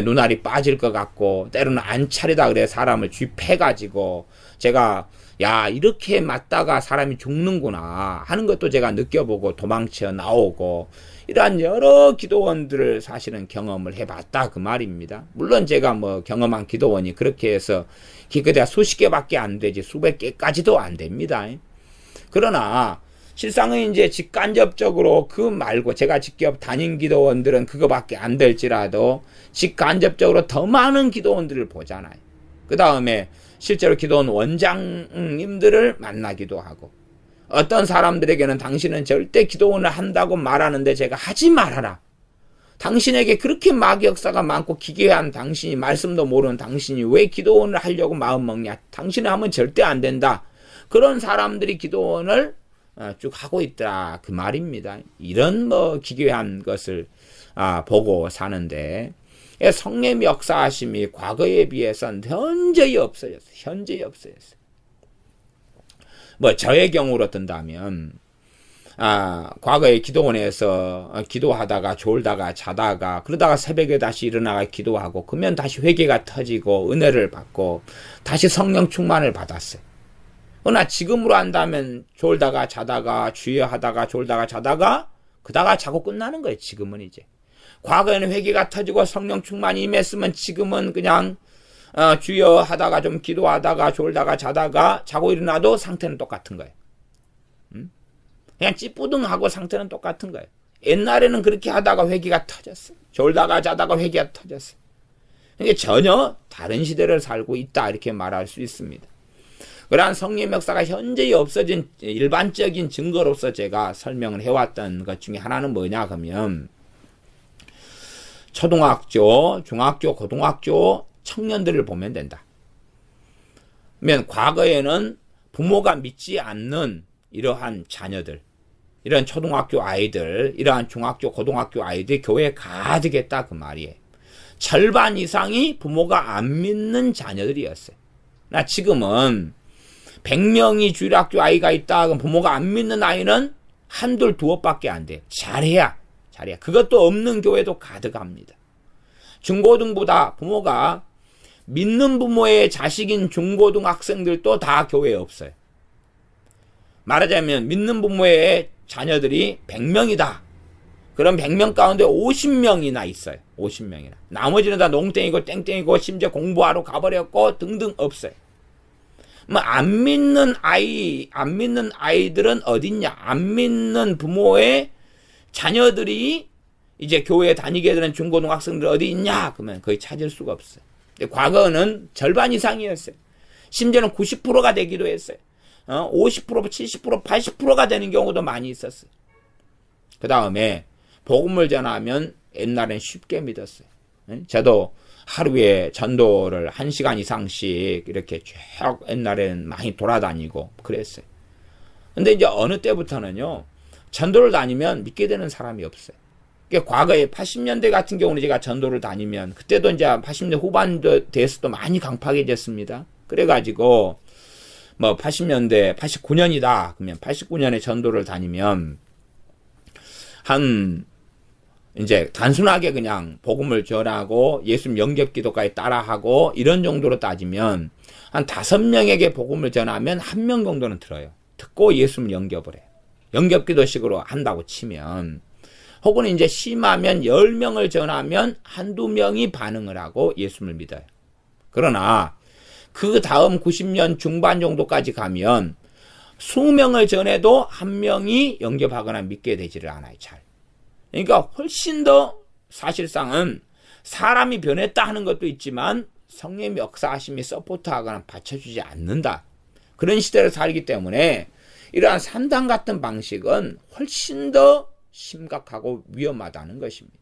눈알이 빠질 것 같고 때로는 안 차리다 그래 사람을 쥐패가지고 제가 야 이렇게 맞다가 사람이 죽는구나 하는 것도 제가 느껴보고 도망쳐 나오고 이러한 여러 기도원들을 사실은 경험을 해봤다 그 말입니다. 물론 제가 뭐 경험한 기도원이 그렇게 해서 기껏해야 수십 개밖에 안 되지 수백 개까지도 안 됩니다. 그러나 실상은 이제 직간접적으로 그 말고 제가 직접 다닌 기도원들은 그거밖에 안 될지라도 직간접적으로 더 많은 기도원들을 보잖아요. 그 다음에 실제로 기도원 원장님들을 만나기도 하고 어떤 사람들에게는 당신은 절대 기도원을 한다고 말하는데 제가 하지 말아라. 당신에게 그렇게 마귀 역사가 많고 기괴한 당신이 말씀도 모르는 당신이 왜 기도원을 하려고 마음 먹냐. 당신은 하면 절대 안 된다. 그런 사람들이 기도원을 쭉 하고 있더라 그 말입니다. 이런 뭐 기괴한 것을 보고 사는데 성령의 역사하심이 과거에 비해서는 현저히 없어졌어요. 뭐 저의 경우로 든다면 과거에 기도원에서 기도하다가 졸다가 자다가 그러다가 새벽에 다시 일어나가 기도하고 그러면 다시 회개가 터지고 은혜를 받고 다시 성령 충만을 받았어요. 그러나 지금으로 한다면 졸다가 자다가 주여 하다가 졸다가 자다가 그다가 자고 끝나는 거예요. 지금은 이제 과거에는 회개가 터지고 성령 충만이 임했으면 지금은 그냥 주여 하다가 좀 기도하다가 졸다가 자다가 자고 일어나도 상태는 똑같은 거예요. 그냥 찌뿌둥하고 상태는 똑같은 거예요. 옛날에는 그렇게 하다가 회개가 터졌어요. 졸다가 자다가 회개가 터졌어요. 그러니까 전혀 다른 시대를 살고 있다 이렇게 말할 수 있습니다. 그러한 성령 역사가 현재히 없어진 일반적인 증거로서 제가 설명을 해왔던 것 중에 하나는 뭐냐 하면 초등학교, 중학교, 고등학교 청년들을 보면 된다. 그러면 과거에는 부모가 믿지 않는 이러한 자녀들, 이런 초등학교 아이들, 이러한 중학교, 고등학교 아이들이 교회에 가득했다 그 말이에요. 절반 이상이 부모가 안 믿는 자녀들이었어요. 나 지금은 100명이 주일학교 아이가 있다 그럼 부모가 안 믿는 아이는 한둘 두엇밖에 안 돼요. 잘해야. 그것도 없는 교회도 가득합니다. 중고등보다 부모가 믿는 부모의 자식인 중고등학생들도 다 교회에 없어요. 말하자면 믿는 부모의 자녀들이 100명이다. 그럼 100명 가운데 50명이나 있어요. 50명이나. 나머지는 다 농땡이고 땡땡이고 심지어 공부하러 가버렸고 등등 없어요. 안 믿는 아이들은 어딨냐? 안 믿는 부모의 자녀들이 이제 교회에 다니게 되는 중고등학생들 어디 있냐? 그러면 거의 찾을 수가 없어요. 과거는 절반 이상이었어요. 심지어는 90%가 되기도 했어요. 50%, 70%, 80%가 되는 경우도 많이 있었어요. 그 다음에 복음을 전하면 옛날엔 쉽게 믿었어요. 저도 하루에 전도를 1시간 이상씩 이렇게 쭉 옛날엔 많이 돌아다니고 그랬어요. 근데 이제 어느 때부터는요, 전도를 다니면 믿게 되는 사람이 없어요. 과거에 80년대 같은 경우는 제가 전도를 다니면, 그때도 이제 80년대 후반 돼서도 많이 강팍해졌습니다. 그래가지고, 80년대, 89년이다. 그러면 89년에 전도를 다니면, 이제 단순하게 그냥 복음을 전하고 예수님 영접기도까지 따라하고 이런 정도로 따지면 한 5명에게 복음을 전하면 1명 정도는 들어요. 듣고 예수님 영접을 해요. 영접기도식으로 한다고 치면, 혹은 이제 심하면 10명을 전하면 1~2명이 반응을 하고 예수님을 믿어요. 그러나 그 다음 90년 중반 정도까지 가면 20명을 전해도 1명이 영접하거나 믿게 되지를 않아요. 잘. 그러니까 훨씬 더 사실상은 사람이 변했다 하는 것도 있지만 성령의 역사하심이 서포트하거나 받쳐주지 않는다. 그런 시대를 살기 때문에 이러한 산당 같은 방식은 훨씬 더 심각하고 위험하다는 것입니다.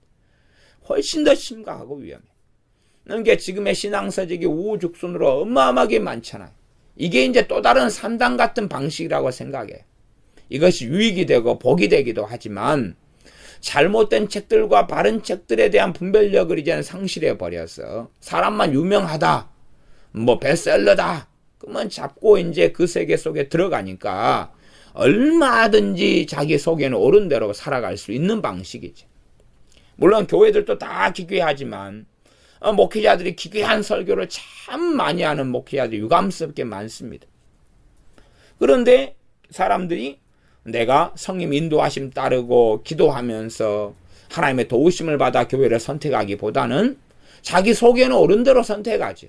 훨씬 더 심각하고 위험해. 그러니까 지금의 신앙서적이 우후죽순으로 어마어마하게 많잖아요. 이게 이제 또 다른 산당 같은 방식이라고 생각해요. 이것이 유익이 되고 복이 되기도 하지만 잘못된 책들과 바른 책들에 대한 분별력을 이제는 상실해 버려서 사람만 유명하다, 베스트셀러다, 그만 잡고 이제 그 세계 속에 들어가니까 얼마든지 자기 속에는 옳은 대로 살아갈 수 있는 방식이지. 물론 교회들도 다 기괴하지만 목회자들이 기괴한 설교를 참 많이 하는 목회자들이 유감스럽게 많습니다. 그런데 사람들이 내가 성령 인도하심 따르고 기도하면서 하나님의 도우심을 받아 교회를 선택하기보다는 자기 속에는 옳은 대로 선택하죠.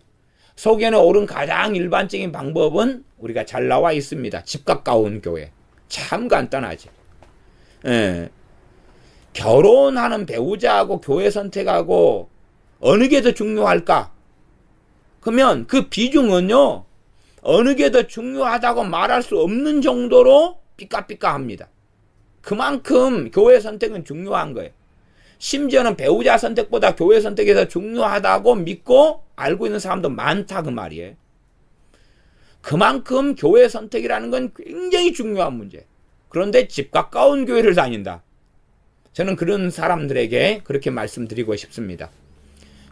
속에는 옳은 가장 일반적인 방법은 우리가 잘 나와 있습니다. 집 가까운 교회. 참 간단하죠. 결혼하는 배우자하고 교회 선택하고 어느 게 더 중요할까? 그러면 그 비중은요, 어느 게 더 중요하다고 말할 수 없는 정도로 삐까삐까합니다. 그만큼 교회 선택은 중요한 거예요. 심지어는 배우자 선택보다 교회 선택이 더 중요하다고 믿고 알고 있는 사람도 많다 그 말이에요. 그만큼 교회 선택이라는 건 굉장히 중요한 문제예요. 그런데 집 가까운 교회를 다닌다. 저는 그런 사람들에게 그렇게 말씀드리고 싶습니다.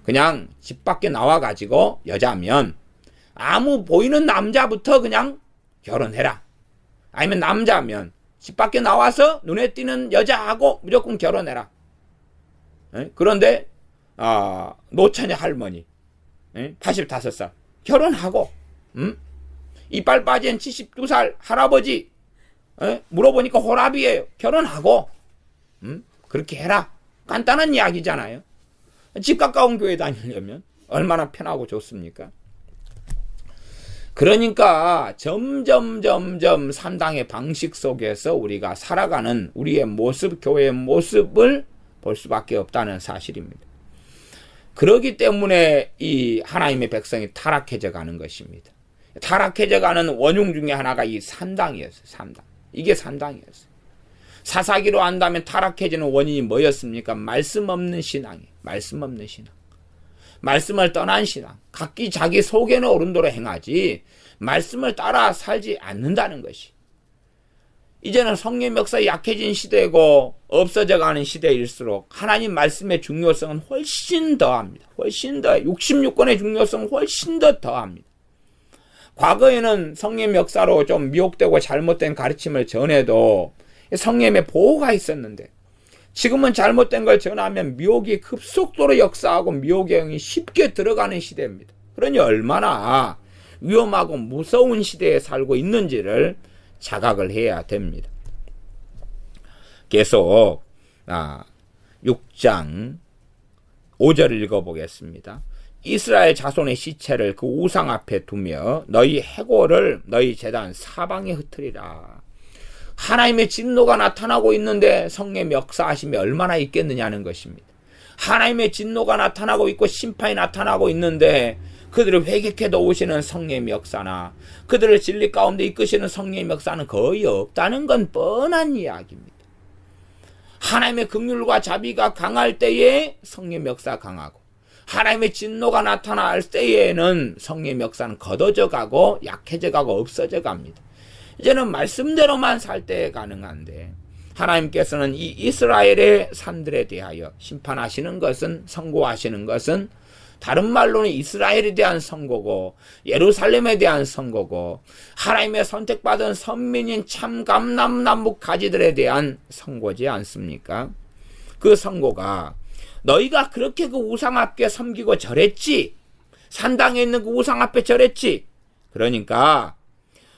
그냥 집 밖에 나와가지고 여자면 아무 보이는 남자부터 그냥 결혼해라. 아니면 남자면 집 밖에 나와서 눈에 띄는 여자하고 무조건 결혼해라. 그런데 노처녀 할머니 85살 결혼하고 이빨 빠진 72살 할아버지 물어보니까 호랍이에요. 결혼하고 그렇게 해라. 간단한 이야기잖아요. 집 가까운 교회 다니려면 얼마나 편하고 좋습니까? 그러니까 점점 산당의 방식 속에서 우리가 살아가는 우리의 모습, 교회의 모습을 볼 수밖에 없다는 사실입니다. 그렇기 때문에 이 하나님의 백성이 타락해져 가는 것입니다. 타락해져 가는 원흉 중에 하나가 이 산당이었어요. 산당. 이게 산당이었어요. 사사기로 한다면 타락해지는 원인이 뭐였습니까? 말씀 없는 신앙이에요. 말씀 없는 신앙. 말씀을 떠난 신앙. 각기 자기 속에는 옳은 대로 행하지 말씀을 따라 살지 않는다는 것이. 이제는 성령 역사 약해진 시대고 없어져가는 시대일수록 하나님 말씀의 중요성은 훨씬 더합니다. 훨씬 더 66권의 중요성은 훨씬 더 더합니다. 과거에는 성령 역사로 좀 미혹되고 잘못된 가르침을 전해도 성령의 보호가 있었는데 지금은 잘못된 걸 전하면 미혹이 급속도로 역사하고 미혹의 영이 쉽게 들어가는 시대입니다. 그러니 얼마나 위험하고 무서운 시대에 살고 있는지를 자각을 해야 됩니다. 계속 6장 5절을 읽어보겠습니다. 이스라엘 자손의 시체를 그 우상 앞에 두며 너희 해골을 너희 제단 사방에 흩으리라. 하나님의 진노가 나타나고 있는데 성령의 역사하심이 얼마나 있겠느냐는 것입니다. 하나님의 진노가 나타나고 있고 심판이 나타나고 있는데 그들을 회개케 도우시는 성령의 역사나 그들을 진리 가운데 이끄시는 성령의 역사는 거의 없다는 건 뻔한 이야기입니다. 하나님의 긍휼과 자비가 강할 때에 성령의 역사가 강하고 하나님의 진노가 나타날 때에는 성령의 역사는 걷어져 가고 약해져 가고 없어져 갑니다. 이제는 말씀대로만 살 때 가능한데 하나님께서는 이 이스라엘의 산들에 대하여 심판하시는 것은 선고하시는 것은 다른 말로는 이스라엘에 대한 선고고 예루살렘에 대한 선고고 하나님의 선택받은 선민인 참 감람나무 가지들에 대한 선고지 않습니까? 그 선고가 너희가 그렇게 그 우상 앞에 섬기고 절했지. 산당에 있는 그 우상 앞에 절했지. 그러니까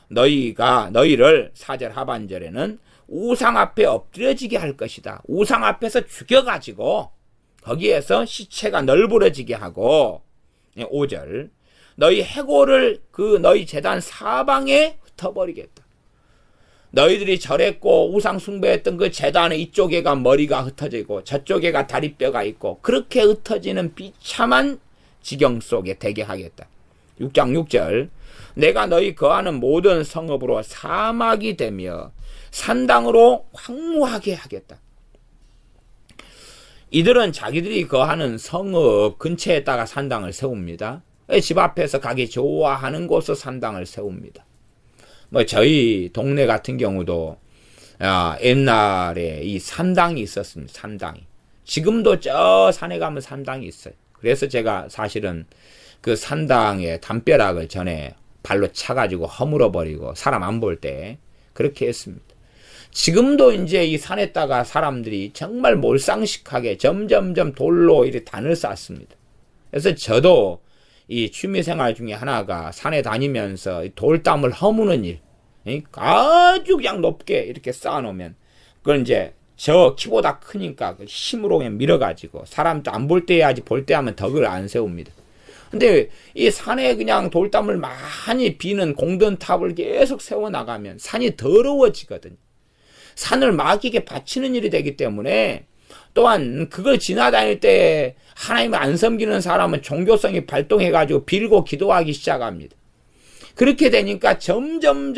너희를 4절 하반절에는 우상 앞에 엎드려지게 할 것이다. 우상 앞에서 죽여가지고 거기에서 시체가 널브러지게 하고 5절 너희 해골을 그 너희 제단 사방에 흩어버리겠다. 너희들이 절했고 우상 숭배했던 그 제단의 이쪽에가 머리가 흩어지고 저쪽에가 다리뼈가 있고 그렇게 흩어지는 비참한 지경 속에 되게 하겠다. 6장 6절 내가 너희 거하는 모든 성읍으로 사막이 되며 산당으로 황무하게 하겠다. 이들은 자기들이 거하는 성읍 근처에다가 산당을 세웁니다. 집 앞에서 가기 좋아하는 곳에 산당을 세웁니다. 저희 동네 같은 경우도 옛날에 이 산당이 있었습니다. 산당이. 지금도 저 산에 가면 산당이 있어요. 그래서 제가 사실은 그 산당의 담벼락을 전에 발로 차가지고 허물어버리고 사람 안 볼 때 그렇게 했습니다. 지금도 이제 이 산에다가 사람들이 정말 몰상식하게 점점점 돌로 이렇게 단을 쌓습니다. 그래서 저도 이 취미생활 중에 하나가 산에 다니면서 돌담을 허무는 일, 아주 그냥 높게 이렇게 쌓아놓으면 그걸 이제 저 키보다 크니까 힘으로 그냥 밀어가지고 사람도 안 볼 때 해야지 볼 때 하면 덕을 안 세웁니다. 근데 이 산에 그냥 돌담을 많이 비는 공든탑을 계속 세워나가면 산이 더러워지거든요. 산을 막이게 바치는 일이 되기 때문에 또한 그걸 지나다닐 때 하나님을 안 섬기는 사람은 종교성이 발동해가지고 빌고 기도하기 시작합니다. 그렇게 되니까 점점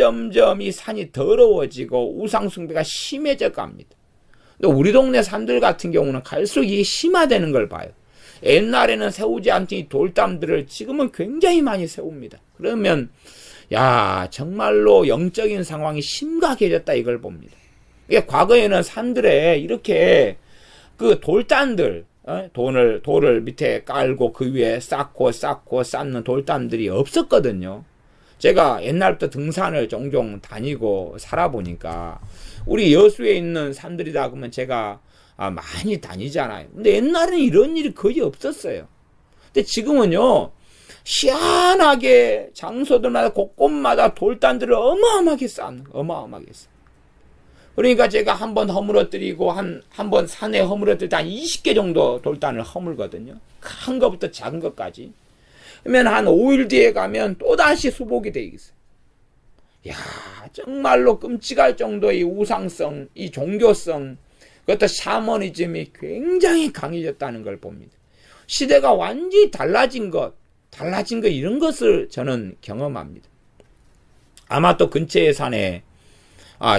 이 산이 더러워지고 우상숭배가 심해져 갑니다. 근데 우리 동네 산들 같은 경우는 갈수록 이게 심화되는 걸 봐요. 옛날에는 세우지 않던 이 돌담들을 지금은 굉장히 많이 세웁니다. 그러면 야 정말로 영적인 상황이 심각해졌다 이걸 봅니다. 이게 과거에는 산들에 이렇게 그 돌담들 돌을 밑에 깔고 그 위에 쌓고 쌓는 돌담들이 없었거든요. 제가 옛날부터 등산을 종종 다니고 살아보니까 우리 여수에 있는 산들이다 그러면 제가 많이 다니잖아요. 근데 옛날에는 이런 일이 거의 없었어요. 근데 지금은요 희한하게 장소들마다 곳곳마다 돌담들을 어마어마하게 쌓는 어마어마하게 쌓. 그러니까 제가 한번 허물어뜨리고 한 번 산에 허물어뜨릴 때 한 20개 정도 돌담을 허물거든요. 큰 것부터 작은 것까지. 그러면 한 5일 뒤에 가면 또다시 수복이 돼 있어요. 야 정말로 끔찍할 정도의 우상성, 이 종교성, 그것도 샤머니즘이 굉장히 강해졌다는 걸 봅니다. 시대가 완전히 달라진 것 이런 것을 저는 경험합니다. 아마 또 근처의 산에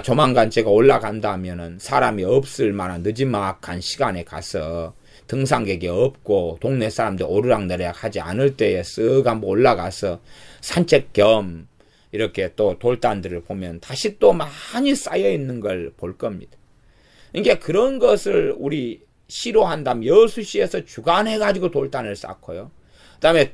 조만간 제가 올라간다면은 사람이 없을 만한 늦지막한 시간에 가서 등산객이 없고 동네 사람들 오르락내리락 하지 않을 때에 쓱 한번 올라가서 산책 겸 이렇게 또 돌담들을 보면 다시 또 많이 쌓여 있는 걸 볼 겁니다. 그러니까 그런 것을 우리 시로 한다면 여수시에서 주관해가지고 돌담을 쌓고요. 그 다음에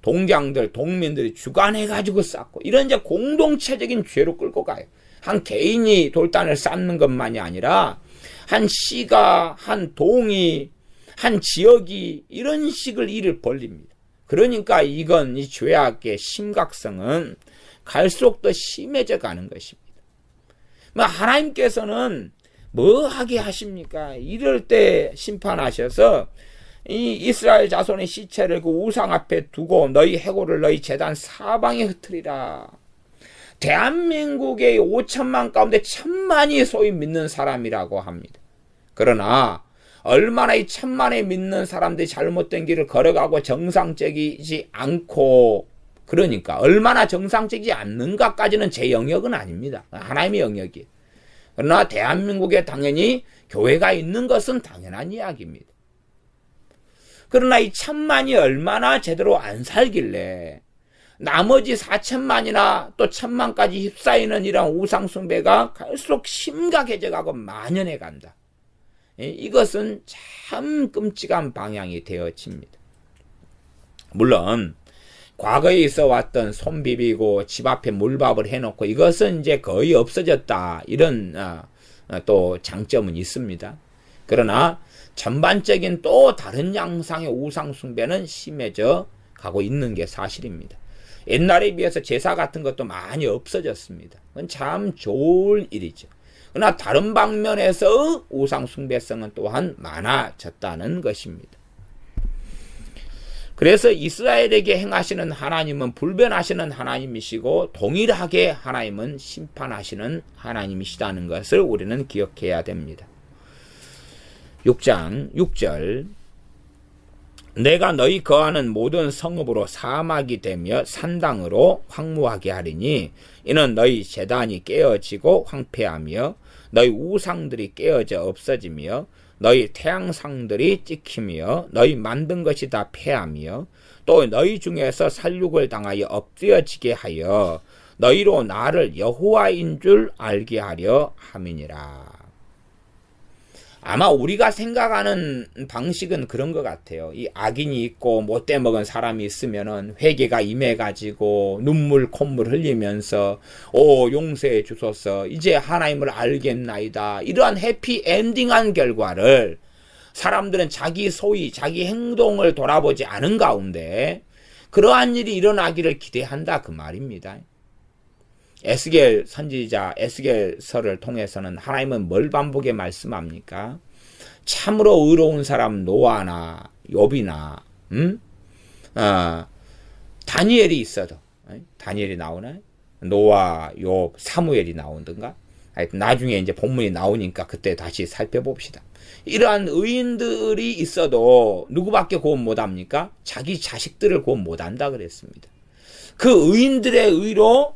동장들, 동민들이 주관해가지고 쌓고 이런 이제 공동체적인 죄로 끌고 가요. 한 개인이 돌담을 쌓는 것만이 아니라 한 시가, 한 동이, 한 지역이 이런 식을 일을 벌립니다. 그러니까 이건 이 죄악의 심각성은 갈수록 더 심해져 가는 것입니다. 하나님께서는 뭐 하게 하십니까? 이럴 때 심판하셔서 이 이스라엘 자손의 시체를 그 우상 앞에 두고 너희 해골을 너희 제단 사방에 흩으리라. 대한민국의 5천만 가운데 1,000만이 소위 믿는 사람이라고 합니다. 그러나 얼마나 이 1,000만에 믿는 사람들이 잘못된 길을 걸어가고 정상적이지 않고, 그러니까 얼마나 정상적이지 않는가까지는 제 영역은 아닙니다. 하나님의 영역이에요. 그러나 대한민국에 당연히 교회가 있는 것은 당연한 이야기입니다. 그러나 이 1,000만이 얼마나 제대로 안 살길래 나머지 4천만이나 또 1,000만까지 휩싸이는 이런 우상숭배가 갈수록 심각해져가고 만연해 간다. 이것은 참 끔찍한 방향이 되어집니다. 물론 과거에 있어 왔던 손 비비고 집 앞에 물밥을 해놓고 이것은 이제 거의 없어졌다, 이런 또 장점은 있습니다. 그러나 전반적인 또 다른 양상의 우상숭배는 심해져 가고 있는 게 사실입니다. 옛날에 비해서 제사 같은 것도 많이 없어졌습니다. 그건 참 좋은 일이죠. 그러나 다른 방면에서 우상숭배성은 또한 많아졌다는 것입니다. 그래서 이스라엘에게 행하시는 하나님은 불변하시는 하나님이시고 동일하게 하나님은 심판하시는 하나님이시다는 것을 우리는 기억해야 됩니다. 6장 6절, 내가 너희 거하는 모든 성읍으로 사막이 되며 산당으로 황무하게 하리니 이는 너희 제단이 깨어지고 황폐하며 너희 우상들이 깨어져 없어지며 너희 태양상들이 찍히며 너희 만든 것이 다 패하며 또 너희 중에서 살육을 당하여 엎드려지게 하여 너희로 나를 여호와인 줄 알게 하려 함이니라. 아마 우리가 생각하는 방식은 그런 것 같아요. 이 악인이 있고 못돼 먹은 사람이 있으면은 회개가 임해가지고 눈물 콧물 흘리면서 오 용서해 주소서 이제 하나님을 알겠나이다, 이러한 해피엔딩한 결과를 사람들은 소위 자기 행동을 돌아보지 않은 가운데 그러한 일이 일어나기를 기대한다, 그 말입니다. 에스겔 선지자 에스겔서를 통해서는 하나님은 뭘 반복해 말씀합니까? 참으로 의로운 사람 노아나 욥이나 다니엘이 있어도, 다니엘이 나오나요? 노아, 욥, 사무엘이 나오든가? 하여튼 나중에 이제 본문이 나오니까 그때 다시 살펴봅시다. 이러한 의인들이 있어도 누구밖에 구원 못합니까? 자기 자식들을 구원 못한다 그랬습니다. 그 의인들의 의로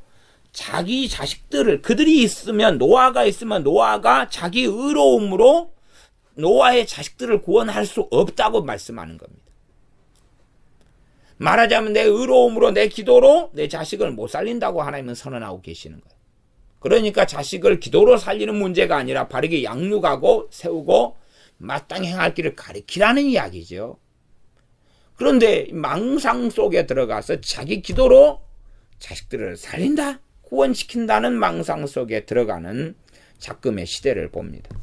자기 자식들을, 그들이 있으면, 노아가 있으면 노아가 자기 의로움으로 노아의 자식들을 구원할 수 없다고 말씀하는 겁니다. 말하자면 내 의로움으로, 내 기도로 내 자식을 못 살린다고 하나님은 선언하고 계시는 거예요. 그러니까 자식을 기도로 살리는 문제가 아니라 바르게 양육하고 세우고 마땅히 행할 길을 가리키라는 이야기죠. 그런데 망상 속에 들어가서 자기 기도로 자식들을 살린다? 구원시킨다는 망상 속에 들어가는 작금의 시대를 봅니다.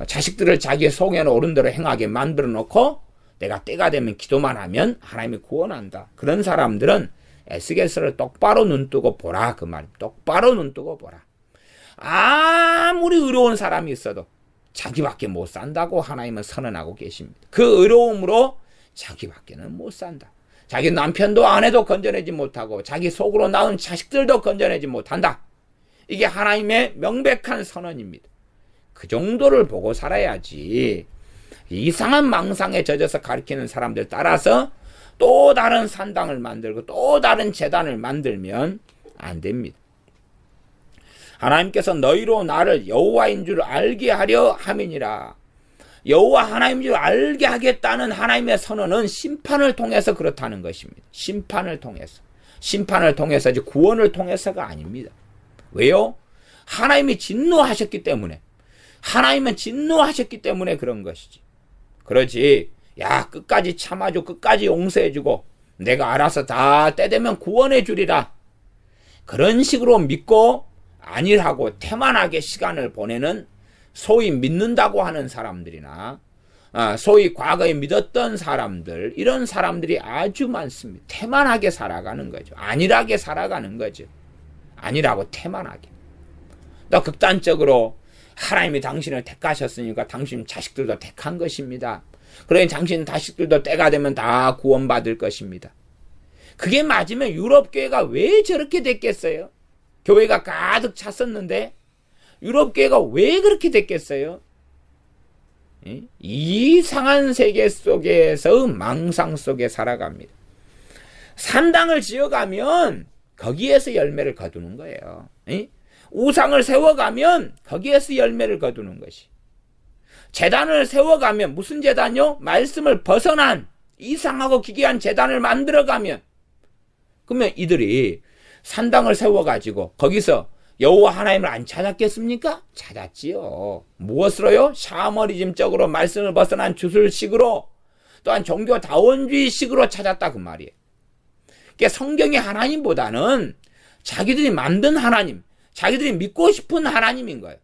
자식들을 자기의 속에는 옳은 대로 행하게 만들어 놓고 내가 때가 되면 기도만 하면 하나님이 구원한다. 그런 사람들은 에스겔서를 똑바로 눈뜨고 보라, 그 말입니다. 똑바로 눈뜨고 보라. 아무리 의로운 사람이 있어도 자기밖에 못 산다고 하나님은 선언하고 계십니다. 그 의로움으로 자기밖에는 못 산다. 자기 남편도 아내도 건져내지 못하고 자기 속으로 낳은 자식들도 건져내지 못한다. 이게 하나님의 명백한 선언입니다. 그 정도를 보고 살아야지 이상한 망상에 젖어서 가리키는 사람들 따라서 또 다른 산당을 만들고 또 다른 제단을 만들면 안 됩니다. 하나님께서 너희로 나를 여호와인 줄 알게 하려 함이니라. 여호와 하나님인 줄 알게 하겠다는 하나님의 선언은 심판을 통해서 그렇다는 것입니다. 심판을 통해서지 구원을 통해서가 아닙니다. 왜요? 하나님이 진노하셨기 때문에, 하나님은 진노하셨기 때문에 그런 것이지. 그러지 야 끝까지 참아주고 끝까지 용서해주고 내가 알아서 다 때 되면 구원해 주리라, 그런 식으로 믿고 아니라고 태만하게 시간을 보내는 소위 믿는다고 하는 사람들이나 소위 과거에 믿었던 사람들, 이런 사람들이 아주 많습니다. 태만하게 살아가는 거죠. 안일하게 살아가는 거죠. 아니라고 태만하게. 또 극단적으로 하나님이 당신을 택하셨으니까 당신 자식들도 택한 것입니다. 그러니 당신 자식들도 때가 되면 다 구원받을 것입니다. 그게 맞으면 유럽교회가 왜 저렇게 됐겠어요? 교회가 가득 찼었는데 유럽교회가 왜 그렇게 됐겠어요? 이상한 세계 속에서 망상 속에 살아갑니다. 산당을 지어가면 거기에서 열매를 거두는 거예요. 우상을 세워가면 거기에서 열매를 거두는 것이. 제단을 세워가면 무슨 제단요? 말씀을 벗어난 이상하고 기괴한 제단을 만들어가면, 그러면 이들이 산당을 세워가지고 거기서 여호와 하나님을 안 찾았겠습니까? 찾았지요. 무엇으로요? 샤머니즘적으로 말씀을 벗어난 주술식으로, 또한 종교다원주의식으로 찾았다 그 말이에요. 그러니까 성경의 하나님보다는 자기들이 만든 하나님, 자기들이 믿고 싶은 하나님인 거예요.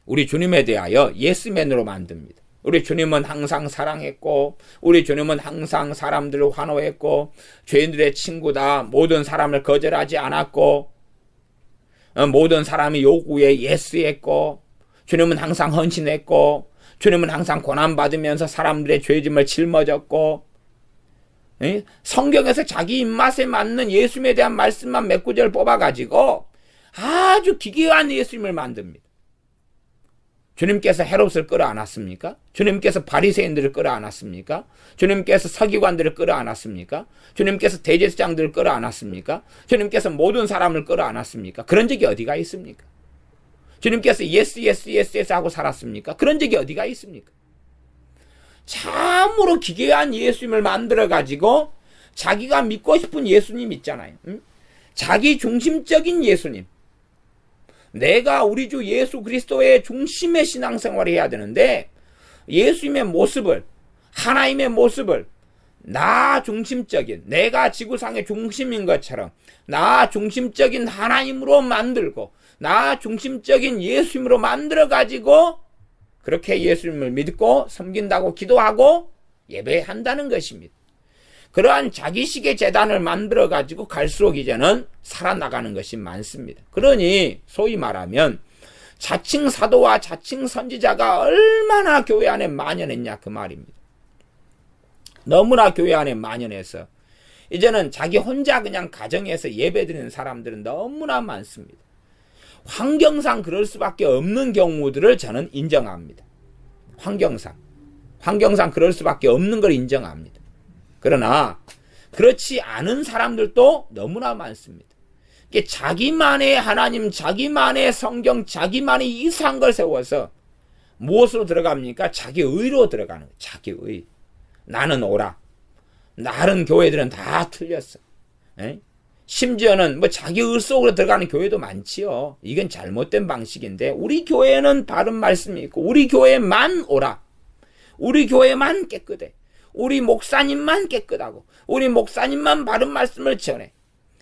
우리 주님에 대하여 예스맨으로 만듭니다. 우리 주님은 항상 사랑했고, 우리 주님은 항상 사람들을 환호했고, 죄인들의 친구다, 모든 사람을 거절하지 않았고, 모든 사람이 요구에 예스했고, 주님은 항상 헌신했고, 주님은 항상 고난받으면서 사람들의 죄짐을 짊어졌고, 성경에서 자기 입맛에 맞는 예수님에 대한 말씀만 몇 구절 뽑아가지고 아주 기괴한 예수님을 만듭니다. 주님께서 헤롯을 끌어안았습니까? 주님께서 바리새인들을 끌어안았습니까? 주님께서 서기관들을 끌어안았습니까? 주님께서 대제사장들을 끌어안았습니까? 주님께서 모든 사람을 끌어안았습니까? 그런 적이 어디가 있습니까? 주님께서 예스 하고 살았습니까? 그런 적이 어디가 있습니까? 참으로 기괴한 예수님을 만들어가지고 자기가 믿고 싶은 예수님 있잖아요. 자기 중심적인 예수님. 내가 우리 주 예수 그리스도의 중심의 신앙생활을 해야 되는데 예수님의 모습을, 하나님의 모습을 나 중심적인, 내가 지구상의 중심인 것처럼 나 중심적인 하나님으로 만들고 나 중심적인 예수님으로 만들어가지고 그렇게 예수님을 믿고 섬긴다고 기도하고 예배한다는 것입니다. 그러한 자기식의 재단을 만들어가지고 갈수록 이제는 살아나가는 것이 많습니다. 그러니 소위 말하면 자칭 사도와 자칭 선지자가 얼마나 교회 안에 만연했냐 그 말입니다. 너무나 교회 안에 만연해서 이제는 자기 혼자 그냥 가정에서 예배드리는 사람들은 너무나 많습니다. 환경상 그럴 수밖에 없는 경우들을 저는 인정합니다. 환경상 그럴 수밖에 없는 걸 인정합니다. 그러나 그렇지 않은 사람들도 너무나 많습니다. 자기만의 하나님, 자기만의 성경, 자기만의 이상한 걸 세워서 무엇으로 들어갑니까? 자기의로 들어가는 거예요. 자기의. 나는 옳아. 다른 교회들은 다 틀렸어. 심지어는 자기 의 속으로 들어가는 교회도 많지요. 이건 잘못된 방식인데 우리 교회는 바른 말씀이 있고 우리 교회만 옳아. 우리 교회만 깨끗해. 우리 목사님만 깨끗하고 우리 목사님만 바른 말씀을 전해.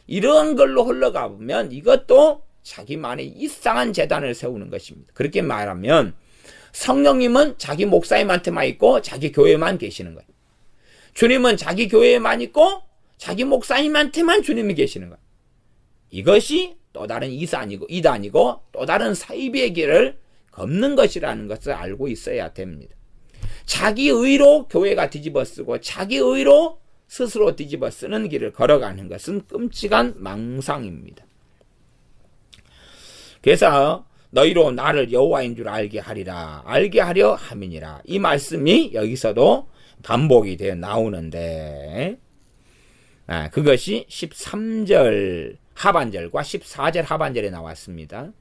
이런 걸로 흘러가 보면 이것도 자기만의 이상한 재단을 세우는 것입니다. 그렇게 말하면 성령님은 자기 목사님한테만 있고 자기 교회만 계시는 거예요. 주님은 자기 교회에만 있고 자기 목사님한테만 주님이 계시는 거예요. 이것이 또 다른 이단이고 또 다른 사이비의 길을 걷는 것이라는 것을 알고 있어야 됩니다. 자기 의로 교회가 뒤집어쓰고 자기 의로 스스로 뒤집어쓰는 길을 걸어가는 것은 끔찍한 망상입니다. 그래서 너희로 나를 여호와인 줄 알게 하리라. 알게 하려 함이니라. 이 말씀이 여기서도 반복이 되어 나오는데 그것이 13절 하반절과 14절 하반절에 나왔습니다.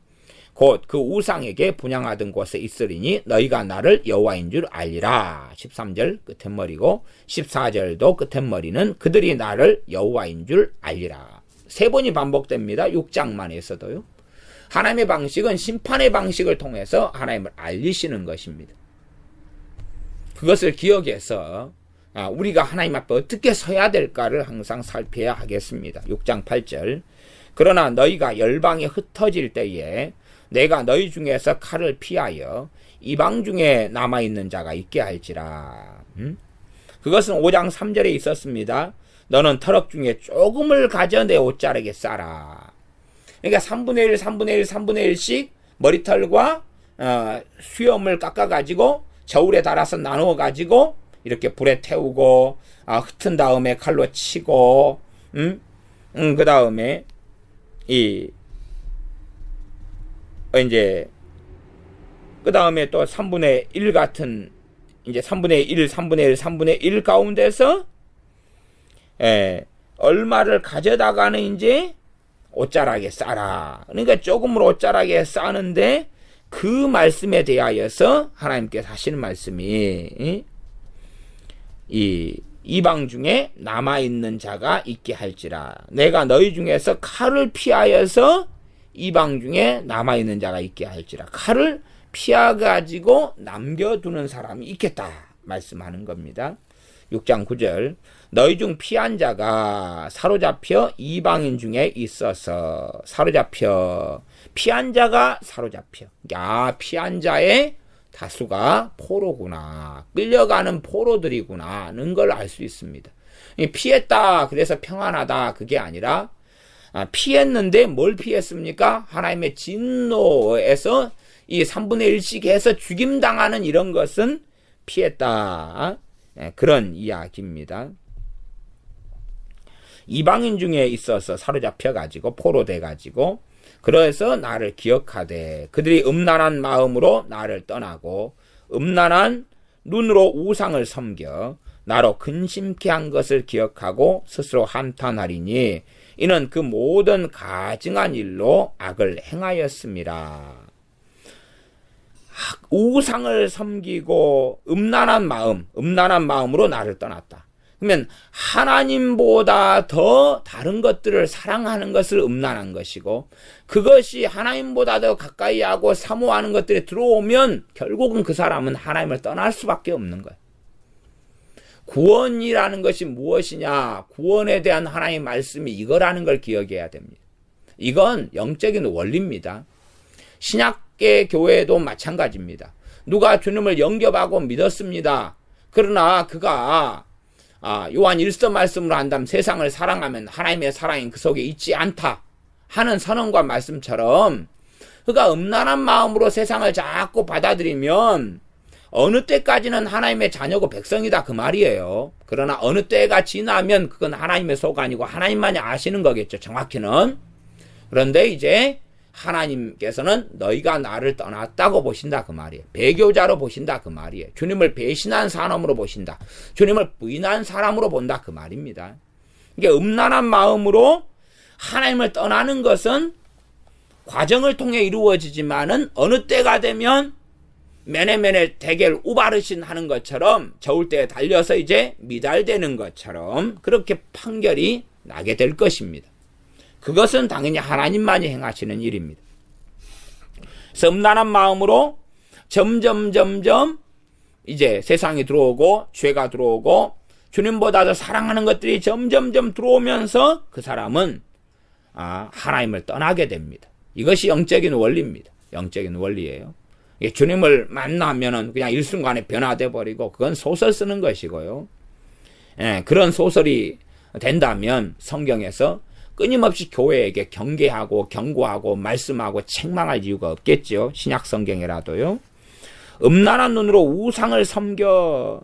곧 그 우상에게 분향하던 곳에 있으리니 너희가 나를 여호와인 줄 알리라. 13절 끝머리고 14절도 끝머리는 그들이 나를 여호와인 줄 알리라. 세 번이 반복됩니다. 6장만에서도요. 하나님의 방식은 심판의 방식을 통해서 하나님을 알리시는 것입니다. 그것을 기억해서 우리가 하나님 앞에 어떻게 서야 될까를 항상 살펴야 하겠습니다. 6장 8절 그러나 너희가 열방에 흩어질 때에 내가 너희 중에서 칼을 피하여 이방 중에 남아있는 자가 있게 할지라. 그것은 5장 3절에 있었습니다. 너는 터럭 중에 조금을 가져 내 옷자락에 싸라. 그러니까 3분의 1, 3분의 1, 3분의 1씩 머리털과 수염을 깎아가지고 저울에 달아서 나누어가지고 이렇게 불에 태우고 흩은 다음에 칼로 치고 그 다음에 이제 그 다음에 또 3분의 1 같은 이제 3분의 1, 3분의 1, 3분의 1 가운데서 얼마를 가져다가는 이제 옷자락에 싸라. 그러니까 조금으로 옷자락에 싸는데 그 말씀에 대하여서 하나님께서 하시는 말씀이 이 이방 중에 남아있는 자가 있게 할지라. 내가 너희 중에서 칼을 피하여서 이방 중에 남아있는 자가 있게 할지라. 칼을 피하가지고 남겨두는 사람이 있겠다 말씀하는 겁니다. 6장 9절 너희 중 피한 자가 사로잡혀 이방인 중에 있어서 사로잡혀 피한 자가 사로잡혀 피한 자의 다수가 포로구나 끌려가는 포로들이구나 하는 걸 알 수 있습니다. 피했다 그래서 평안하다 그게 아니라 피했는데 뭘 피했습니까? 하나님의 진노에서 이 3분의 1씩 해서 죽임당하는 이런 것은 피했다. 그런 이야기입니다. 이방인 중에 있어서 사로잡혀가지고 포로돼가지고 그래서 나를 기억하되 그들이 음란한 마음으로 나를 떠나고 음란한 눈으로 우상을 섬겨 나로 근심케 한 것을 기억하고 스스로 한탄하리니 이는 그 모든 가증한 일로 악을 행하였음이라. 우상을 섬기고 음란한 마음으로 나를 떠났다. 그러면 하나님보다 더 다른 것들을 사랑하는 것을 음란한 것이고 그것이 하나님보다 더 가까이 하고 사모하는 것들이 들어오면 결국은 그 사람은 하나님을 떠날 수밖에 없는 거예요. 구원이라는 것이 무엇이냐? 구원에 대한 하나님의 말씀이 이거라는 걸 기억해야 됩니다. 이건 영적인 원리입니다. 신약계 교회도 마찬가지입니다. 누가 주님을 영접하고 믿었습니다. 그러나 그가 요한 1서 말씀으로 한다면 세상을 사랑하면 하나님의 사랑이 그 속에 있지 않다 하는 선언과 말씀처럼 그가 음란한 마음으로 세상을 자꾸 받아들이면 어느 때까지는 하나님의 자녀고 백성이다 그 말이에요. 그러나 어느 때가 지나면 그건 하나님의 소가 아니고 하나님만이 아시는 거겠죠. 정확히는. 그런데 이제 하나님께서는 너희가 나를 떠났다고 보신다 그 말이에요. 배교자로 보신다 그 말이에요. 주님을 배신한 사람으로 보신다. 주님을 부인한 사람으로 본다 그 말입니다. 이게 음란한 마음으로 하나님을 떠나는 것은 과정을 통해 이루어지지만은 어느 때가 되면 메네메네 대겔 우바르신 하는 것처럼 저울대에 달려서 이제 미달되는 것처럼 그렇게 판결이 나게 될 것입니다. 그것은 당연히 하나님만이 행하시는 일입니다. 그래서 음란한 마음으로 점점 이제 세상이 들어오고 죄가 들어오고 주님보다 더 사랑하는 것들이 점점 들어오면서 그 사람은 하나님을 떠나게 됩니다. 이것이 영적인 원리입니다. 영적인 원리예요. 주님을 만나면은 그냥 일순간에 변화돼 버리고 그건 소설 쓰는 것이고요. 그런 소설이 된다면 성경에서 끊임없이 교회에게 경계하고 경고하고 말씀하고 책망할 이유가 없겠죠. 신약 성경이라도요. 음란한 눈으로 우상을 섬겨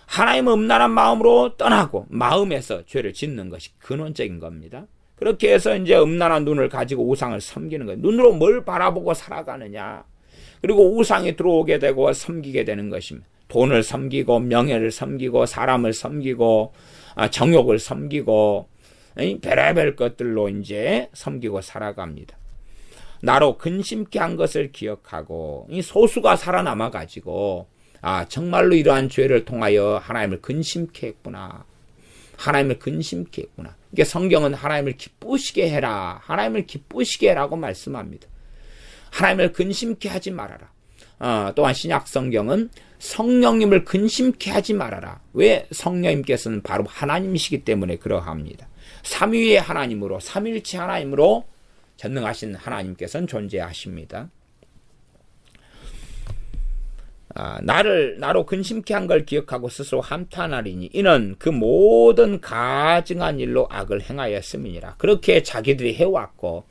하나님의 음란한 마음으로 떠나고 마음에서 죄를 짓는 것이 근원적인 겁니다. 그렇게 해서 이제 음란한 눈을 가지고 우상을 섬기는 거예요. 눈으로 뭘 바라보고 살아가느냐. 그리고 우상이 들어오게 되고 섬기게 되는 것입니다. 돈을 섬기고 명예를 섬기고 사람을 섬기고 정욕을 섬기고 별의별 것들로 이제 섬기고 살아갑니다. 나로 근심케 한 것을 기억하고 이 소수가 살아남아 가지고 정말로 이러한 죄를 통하여 하나님을 근심케 했구나. 하나님을 근심케 했구나. 이게 성경은 하나님을 기쁘시게 해라. 하나님을 기쁘시게 해라고 말씀합니다. 하나님을 근심케 하지 말아라. 또한 신약 성경은 성령님을 근심케 하지 말아라. 왜? 성령님께서는 바로 하나님이시기 때문에 그러합니다. 삼위의 하나님으로 삼일체 하나님으로 전능하신 하나님께서는 존재하십니다. 나로 근심케 한 걸 기억하고 스스로 한탄하리니 이는 그 모든 가증한 일로 악을 행하였음이니라. 그렇게 자기들이 해왔고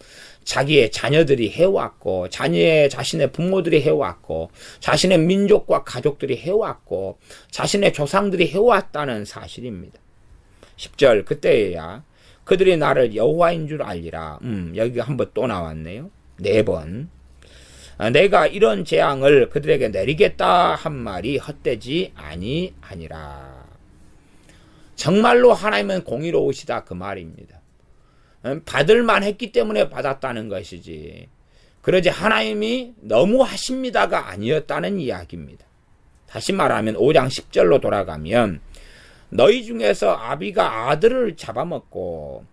자기의 자녀들이 해왔고, 자신의 부모들이 해왔고, 자신의 민족과 가족들이 해왔고, 자신의 조상들이 해왔다는 사실입니다. 10절, 그때야 그들이 나를 여호와인 줄 알리라. 여기가 한번 또 나왔네요. 4번. 내가 이런 재앙을 그들에게 내리겠다 한 말이 헛되지 아니하니라. 정말로 하나님은 공의로우시다 그 말입니다. 받을만 했기 때문에 받았다는 것이지, 그러지 하나님이 너무 하십니다가 아니었다는 이야기입니다. 다시 말하면 5장 10절로 돌아가면, 너희 중에서 아비가 아들을 잡아먹고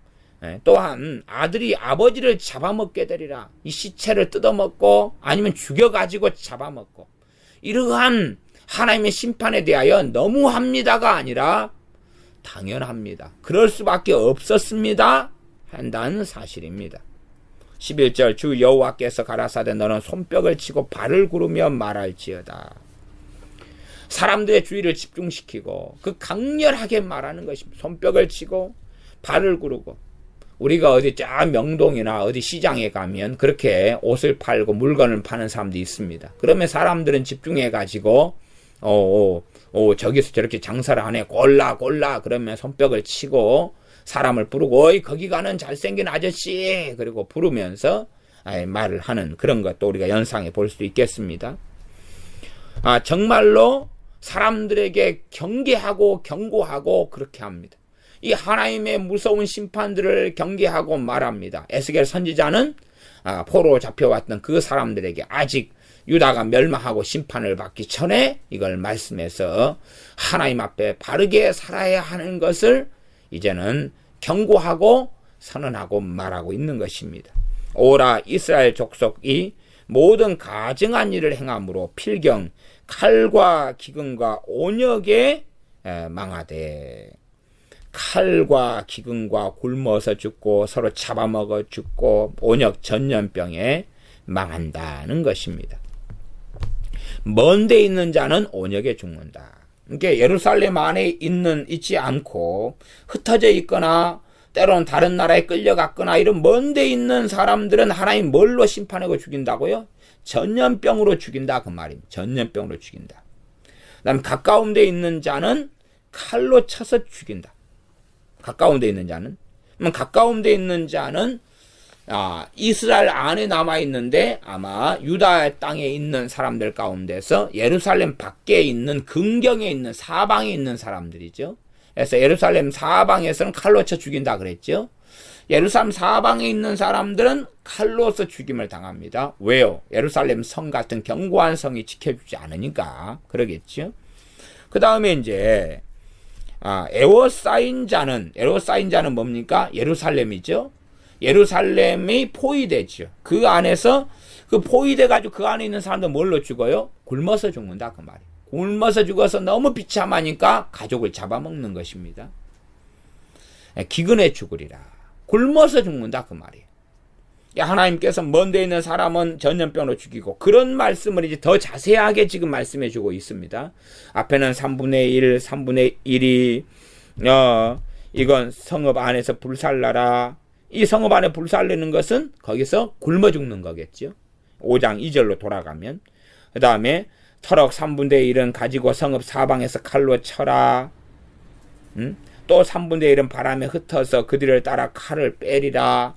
또한 아들이 아버지를 잡아먹게 되리라. 이 시체를 뜯어먹고 아니면 죽여가지고 잡아먹고, 이러한 하나님의 심판에 대하여 너무합니다가 아니라 당연합니다. 그럴 수밖에 없었습니다 한다는 사실입니다. 11절, 주 여호와께서 가라사대 너는 손뼉을 치고 발을 구르며 말할지어다. 사람들의 주의를 집중시키고 그 강렬하게 말하는 것입니다. 손뼉을 치고 발을 구르고. 우리가 어디 쫙 명동이나 어디 시장에 가면 그렇게 옷을 팔고 물건을 파는 사람도 있습니다. 그러면 사람들은 집중해가지고 저기서 저렇게 장사를 하네, 골라 그러면 손뼉을 치고 사람을 부르고, 어이 거기 가는 잘생긴 아저씨, 그리고 부르면서 말을 하는 그런 것도 우리가 연상해 볼 수 있겠습니다. 정말로 사람들에게 경계하고 경고하고 그렇게 합니다. 이 하나님의 무서운 심판들을 경계하고 말합니다. 에스겔 선지자는 포로로 잡혀왔던 그 사람들에게 아직 유다가 멸망하고 심판을 받기 전에 이걸 말씀해서 하나님 앞에 바르게 살아야 하는 것을 이제는 경고하고 선언하고 말하고 있는 것입니다. 오라 이스라엘 족속이 모든 가증한 일을 행함으로 필경 칼과 기근과 온역에 망하되, 칼과 기근과 굶어서 죽고 서로 잡아먹어 죽고 온역 전염병에 망한다는 것입니다. 먼 데 있는 자는 온역에 죽는다. 그러니까 예루살렘 안에 있지 않고 흩어져 있거나 때로는 다른 나라에 끌려갔거나 이런 먼 데 있는 사람들은 하나님 뭘로 심판하고 죽인다고요? 전염병으로 죽인다 그 말입니다. 전염병으로 죽인다. 그다음 가까운 데 있는 자는 칼로 쳐서 죽인다. 가까운 데 있는 자는, 가까운 데 있는 자는 이스라엘 안에 남아 있는데 아마 유다 땅에 있는 사람들 가운데서 예루살렘 밖에 있는 근경에 있는 사방에 있는 사람들이죠. 그래서 예루살렘 사방에서는 칼로 쳐 죽인다 그랬죠. 예루살렘 사방에 있는 사람들은 칼로서 죽임을 당합니다. 왜요? 예루살렘 성 같은 견고한 성이 지켜주지 않으니까 그러겠죠. 그 다음에 이제 에워싸인 자는 뭡니까? 예루살렘이죠. 예루살렘이 포위되죠. 그 안에서 그 포위돼가지고 그 안에 있는 사람들 뭘로 죽어요? 굶어서 죽는다 그 말이에요. 굶어서 죽어서 너무 비참하니까 가족을 잡아먹는 것입니다. 기근에 죽으리라. 굶어서 죽는다 그 말이에요. 하나님께서 먼 데 있는 사람은 전염병으로 죽이고, 그런 말씀을 이제 더 자세하게 지금 말씀해 주고 있습니다. 앞에는 3분의 1, 3분의 1이 이건 성읍 안에서 불살라라. 이 성읍 안에 불살리는 것은 거기서 굶어 죽는 거겠죠. 5장 2절로 돌아가면. 그 다음에 터럭 3분의 1은 가지고 성읍 사방에서 칼로 쳐라. 또 3분의 1은 바람에 흩어서 그들을 따라 칼을 빼리라.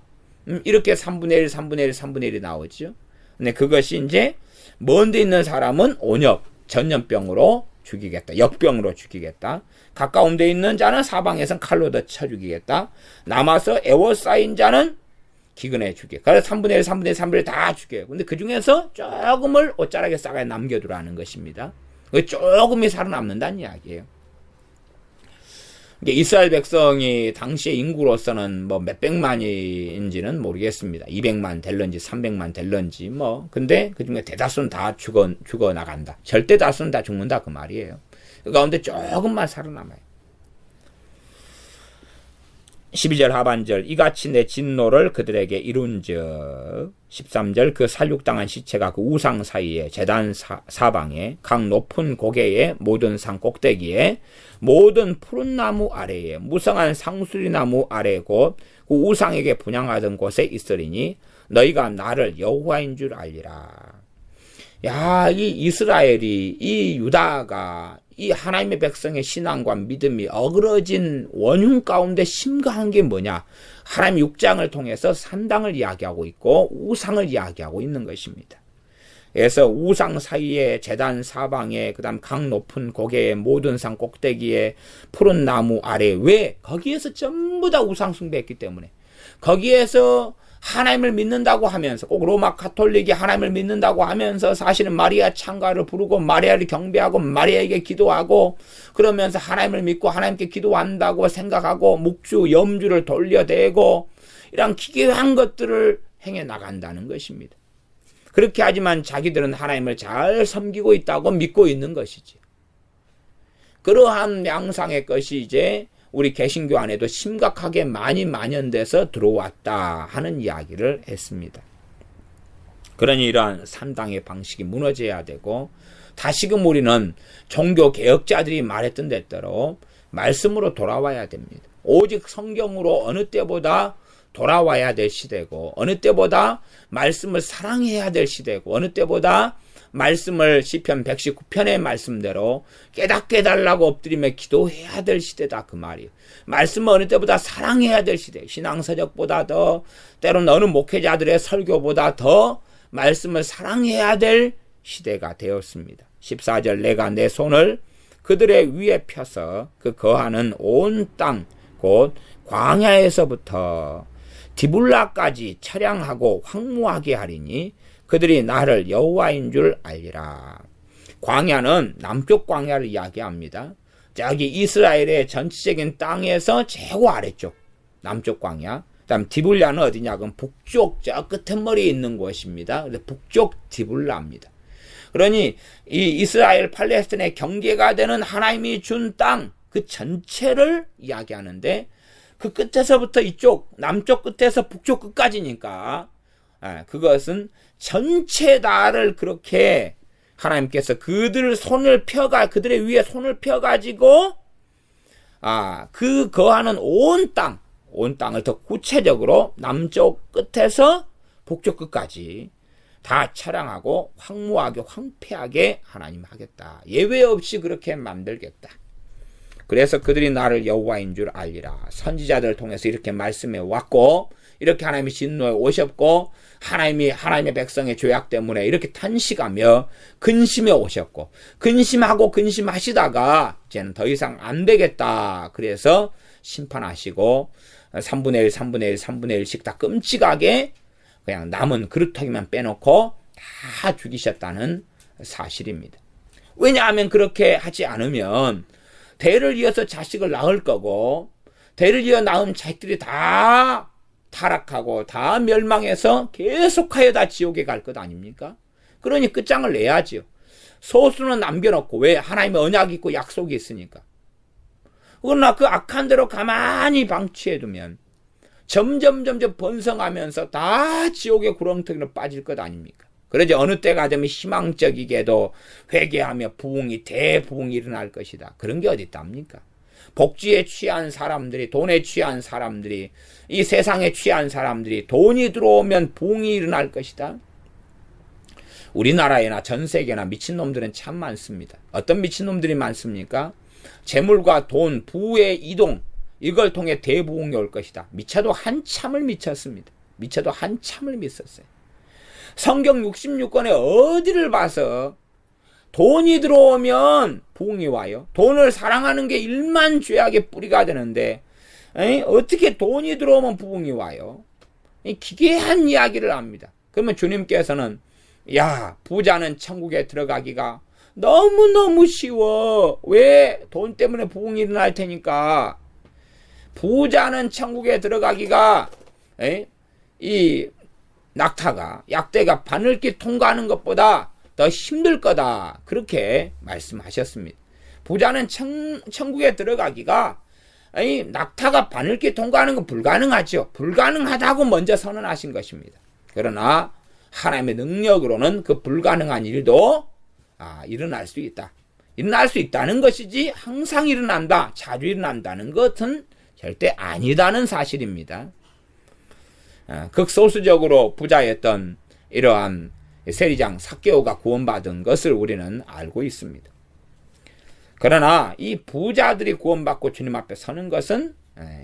이렇게 3분의 1, 3분의 1, 3분의 1이 나오죠. 근데 그것이 이제 먼 데 있는 사람은 온역, 전염병으로 죽이겠다. 역병으로 죽이겠다. 가까운 데 있는 자는 사방에선 칼로 더 쳐 죽이겠다. 남아서 에워싸인 자는 기근에 죽여. 그래서 3분의 1, 3분의 1, 3분의 1 다 죽여요. 근데 그 중에서 조금을 옷자락에 싸게 남겨두라는 것입니다. 조금이 살아남는다는 이야기예요. 이스라엘 백성이 당시의 인구로서는 뭐 몇백만인지는 모르겠습니다. 200만 될런지 300만 될런지 근데 그 중에 대다수는 다 죽어 나간다. 절대 다수는 다 죽는다 그 말이에요. 그 가운데 조금만 살아남아요. 12절 하반절, 이같이 내 진노를 그들에게 이룬즉 13절, 그 살육당한 시체가 그 우상 사이에 제단 사방에 각 높은 고개에 모든 산 꼭대기에 모든 푸른 나무 아래에 무성한 상수리 나무 아래 곧 그 우상에게 분향하던 곳에 있으리니 너희가 나를 여호와인 줄 알리라. 야, 이 이스라엘이, 이 유다가 이 하나님의 백성의 신앙과 믿음이 어그러진 원흉 가운데 심각한 게 뭐냐? 하나님 6장을 통해서 산당을 이야기하고 있고 우상을 이야기하고 있는 것입니다. 그래서 우상 사이에 제단 사방에 그다음 강 높은 고개에 모든 산 꼭대기에 푸른 나무 아래, 왜? 거기에서 전부 다 우상 숭배했기 때문에, 거기에서 하나님을 믿는다고 하면서, 꼭 로마 가톨릭이 하나님을 믿는다고 하면서 사실은 마리아 찬가를 부르고 마리아를 경배하고 마리아에게 기도하고 그러면서 하나님을 믿고 하나님께 기도한다고 생각하고 묵주 염주를 돌려대고 이런 기괴한 것들을 행해 나간다는 것입니다. 그렇게 하지만 자기들은 하나님을 잘 섬기고 있다고 믿고 있는 것이지. 그러한 양상의 것이 이제 우리 개신교 안에도 심각하게 많이 만연돼서 들어왔다 하는 이야기를 했습니다. 그러니 이러한 산당의 방식이 무너져야 되고, 다시금 우리는 종교 개혁자들이 말했던 대로 말씀으로 돌아와야 됩니다. 오직 성경으로 어느 때보다 돌아와야 될 시대고, 어느 때보다 말씀을 사랑해야 될 시대고, 어느 때보다 말씀을 시편 119편의 말씀대로 깨닫게 해달라고 엎드리며 기도해야 될 시대다, 그 말이에요. 말씀을 어느 때보다 사랑해야 될 시대, 신앙서적보다 더, 때로는 어느 목회자들의 설교보다 더 말씀을 사랑해야 될 시대가 되었습니다. 14절, 내가 내 손을 그들의 위에 펴서 그 거하는 온 땅 곧 광야에서부터 디불라까지 처량하고 황무하게 하리니 그들이 나를 여호와인 줄 알리라. 광야는 남쪽 광야를 이야기합니다. 저기 이스라엘의 전체적인 땅에서 최고 아래쪽 남쪽 광야. 그다음 디불라는 어디냐? 그럼 북쪽 저 끝머리에 있는 곳입니다. 그래서 북쪽 디불라입니다. 그러니 이 이스라엘 팔레스타인의 경계가 되는 하나님이 준 땅 그 전체를 이야기하는데, 그 끝에서부터 이쪽 남쪽 끝에서 북쪽 끝까지니까 그것은 전체 다를 그렇게 하나님께서 그들의 위에 손을 펴가지고 그 거하는 온 땅을 더 구체적으로 남쪽 끝에서 북쪽 끝까지 다 처량하고 황무하게 황폐하게 하나님 하겠다. 예외 없이 그렇게 만들겠다. 그래서 그들이 나를 여호와인 줄 알리라. 선지자들을 통해서 이렇게 말씀해 왔고, 이렇게 하나님이 진노에 오셨고, 하나님의 백성의 죄악 때문에 이렇게 탄식하며 근심해 오셨고, 근심하고 근심하시다가 이제는 더 이상 안 되겠다. 그래서 심판하시고 3분의 1, 3분의 1, 3분의 1씩 다 끔찍하게 그냥 남은 그릇하기만 빼놓고 다 죽이셨다는 사실입니다. 왜냐하면 그렇게 하지 않으면 대를 이어서 자식을 낳을 거고, 대를 이어 낳은 자식들이 다 타락하고 다 멸망해서 계속하여 다 지옥에 갈 것 아닙니까? 그러니 끝장을 내야지요. 소수는 남겨놓고, 왜? 하나님의 언약이 있고 약속이 있으니까. 그러나 그 악한 대로 가만히 방치해두면 점점 번성하면서 다 지옥의 구렁텅이로 빠질 것 아닙니까? 그러지 어느 때가 되면 희망적이게도 회개하며 대부흥이 일어날 것이다. 그런 게 어디 있답니까? 복지에 취한 사람들이, 돈에 취한 사람들이, 이 세상에 취한 사람들이 돈이 들어오면 부흥이 일어날 것이다. 우리나라에나 전 세계나 미친놈들은 참 많습니다. 어떤 미친놈들이 많습니까? 재물과 돈, 부의 이동, 이걸 통해 대부흥이 올 것이다. 미쳐도 한참을 미쳤습니다. 미쳐도 한참을 미쳤어요. 성경 66권에 어디를 봐서 돈이 들어오면 부흥이 와요? 돈을 사랑하는 게 일만 죄악의 뿌리가 되는데 어떻게 돈이 들어오면 부흥이 와요? 기괴한 이야기를 합니다. 그러면 주님께서는 부자는 천국에 들어가기가 너무너무 쉬워. 왜? 돈 때문에 부흥이 일어날 테니까. 부자는 천국에 들어가기가 이 낙타가, 약대가 바늘길 통과하는 것보다 더 힘들 거다. 그렇게 말씀하셨습니다. 부자는 천국에 들어가기가 낙타가 바늘길 통과하는 건 불가능하죠. 불가능하다고 먼저 선언하신 것입니다. 그러나 하나님의 능력으로는 그 불가능한 일도 일어날 수 있다. 일어날 수 있다는 것이지 항상 일어난다, 자주 일어난다는 것은 절대 아니다는 사실입니다. 극소수적으로 부자였던 이러한 세리장 삭개오가 구원받은 것을 우리는 알고 있습니다. 그러나 이 부자들이 구원받고 주님 앞에 서는 것은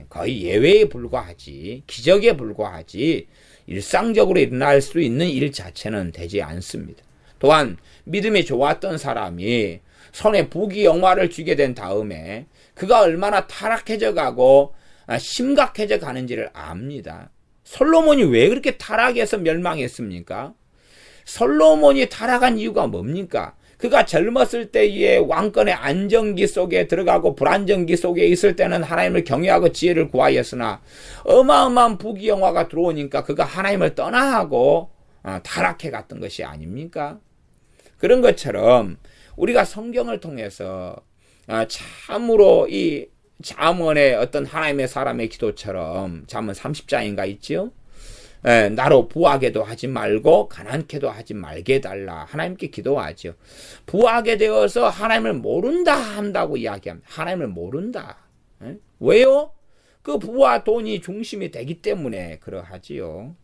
거의 예외에 불과하지, 기적에 불과하지 일상적으로 일어날 수 있는 일 자체는 되지 않습니다. 또한 믿음이 좋았던 사람이 손에 부귀 영화를 쥐게 된 다음에 그가 얼마나 타락해져 가고 심각해져 가는지를 압니다. 솔로몬이 왜 그렇게 타락해서 멸망했습니까? 솔로몬이 타락한 이유가 뭡니까? 그가 젊었을 때의 왕권의 안정기 속에 들어가고 불안정기 속에 있을 때는 하나님을 경외하고 지혜를 구하였으나 어마어마한 부귀영화가 들어오니까 그가 하나님을 떠나하고 타락해 갔던 것이 아닙니까? 그런 것처럼 우리가 성경을 통해서 참으로 이 잠언의 어떤 하나님의 사람의 기도처럼 잠언 30장인가 있지요? 나로 부하게도 하지 말고 가난케도 하지 말게 해달라. 하나님께 기도하죠. 부하게 되어서 하나님을 모른다 한다고 이야기합니다. 하나님을 모른다. 왜요? 그 부와 돈이 중심이 되기 때문에 그러하지요.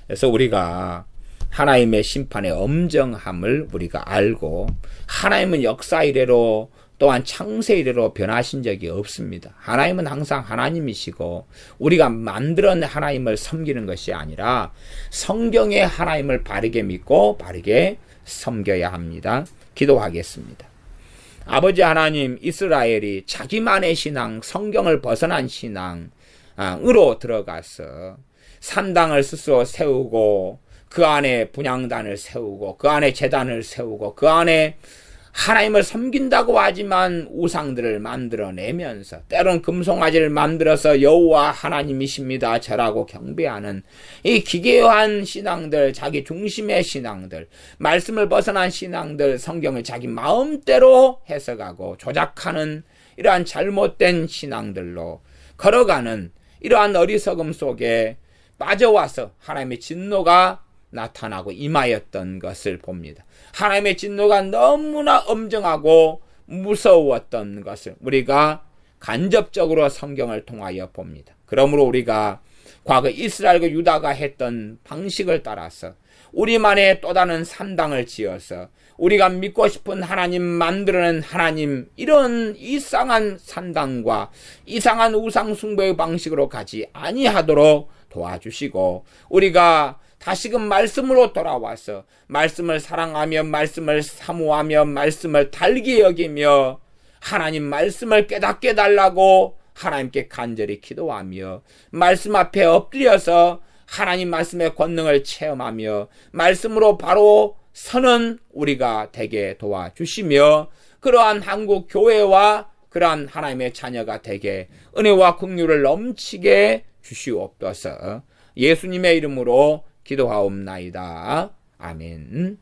그래서 우리가 하나님의 심판의 엄정함을 우리가 알고 하나님은 역사 이래로 또한 창세 이래로 변하신 적이 없습니다. 하나님은 항상 하나님이시고 우리가 만들어낸 하나님을 섬기는 것이 아니라 성경의 하나님을 바르게 믿고 바르게 섬겨야 합니다. 기도하겠습니다. 아버지 하나님, 이스라엘이 자기만의 신앙, 성경을 벗어난 신앙으로 들어가서 산당을 스스로 세우고 그 안에 분향단을 세우고 그 안에 제단을 세우고 그 안에 하나님을 섬긴다고 하지만 우상들을 만들어내면서 때론 금송아지를 만들어서 여호와 하나님이십니다 저라고 경배하는 이 기괴한 신앙들, 자기 중심의 신앙들, 말씀을 벗어난 신앙들, 성경을 자기 마음대로 해석하고 조작하는 이러한 잘못된 신앙들로 걸어가는 이러한 어리석음 속에 빠져와서 하나님의 진노가 나타나고 임하였던 것을 봅니다. 하나님의 진노가 너무나 엄정하고 무서웠던 것을 우리가 간접적으로 성경을 통하여 봅니다. 그러므로 우리가 과거 이스라엘과 유다가 했던 방식을 따라서 우리만의 또 다른 산당을 지어서 우리가 믿고 싶은 하나님, 만들어낸 하나님, 이런 이상한 산당과 이상한 우상 숭배의 방식으로 가지 아니하도록 도와주시고 우리가 다시금 말씀으로 돌아와서 말씀을 사랑하며 말씀을 사모하며 말씀을 달게 여기며 하나님 말씀을 깨닫게 달라고 하나님께 간절히 기도하며 말씀 앞에 엎드려서 하나님 말씀의 권능을 체험하며 말씀으로 바로 서는 우리가 되게 도와주시며 그러한 한국 교회와 그러한 하나님의 자녀가 되게 은혜와 긍휼을 넘치게 주시옵소서. 예수님의 이름으로 기도하옵나이다. 아멘.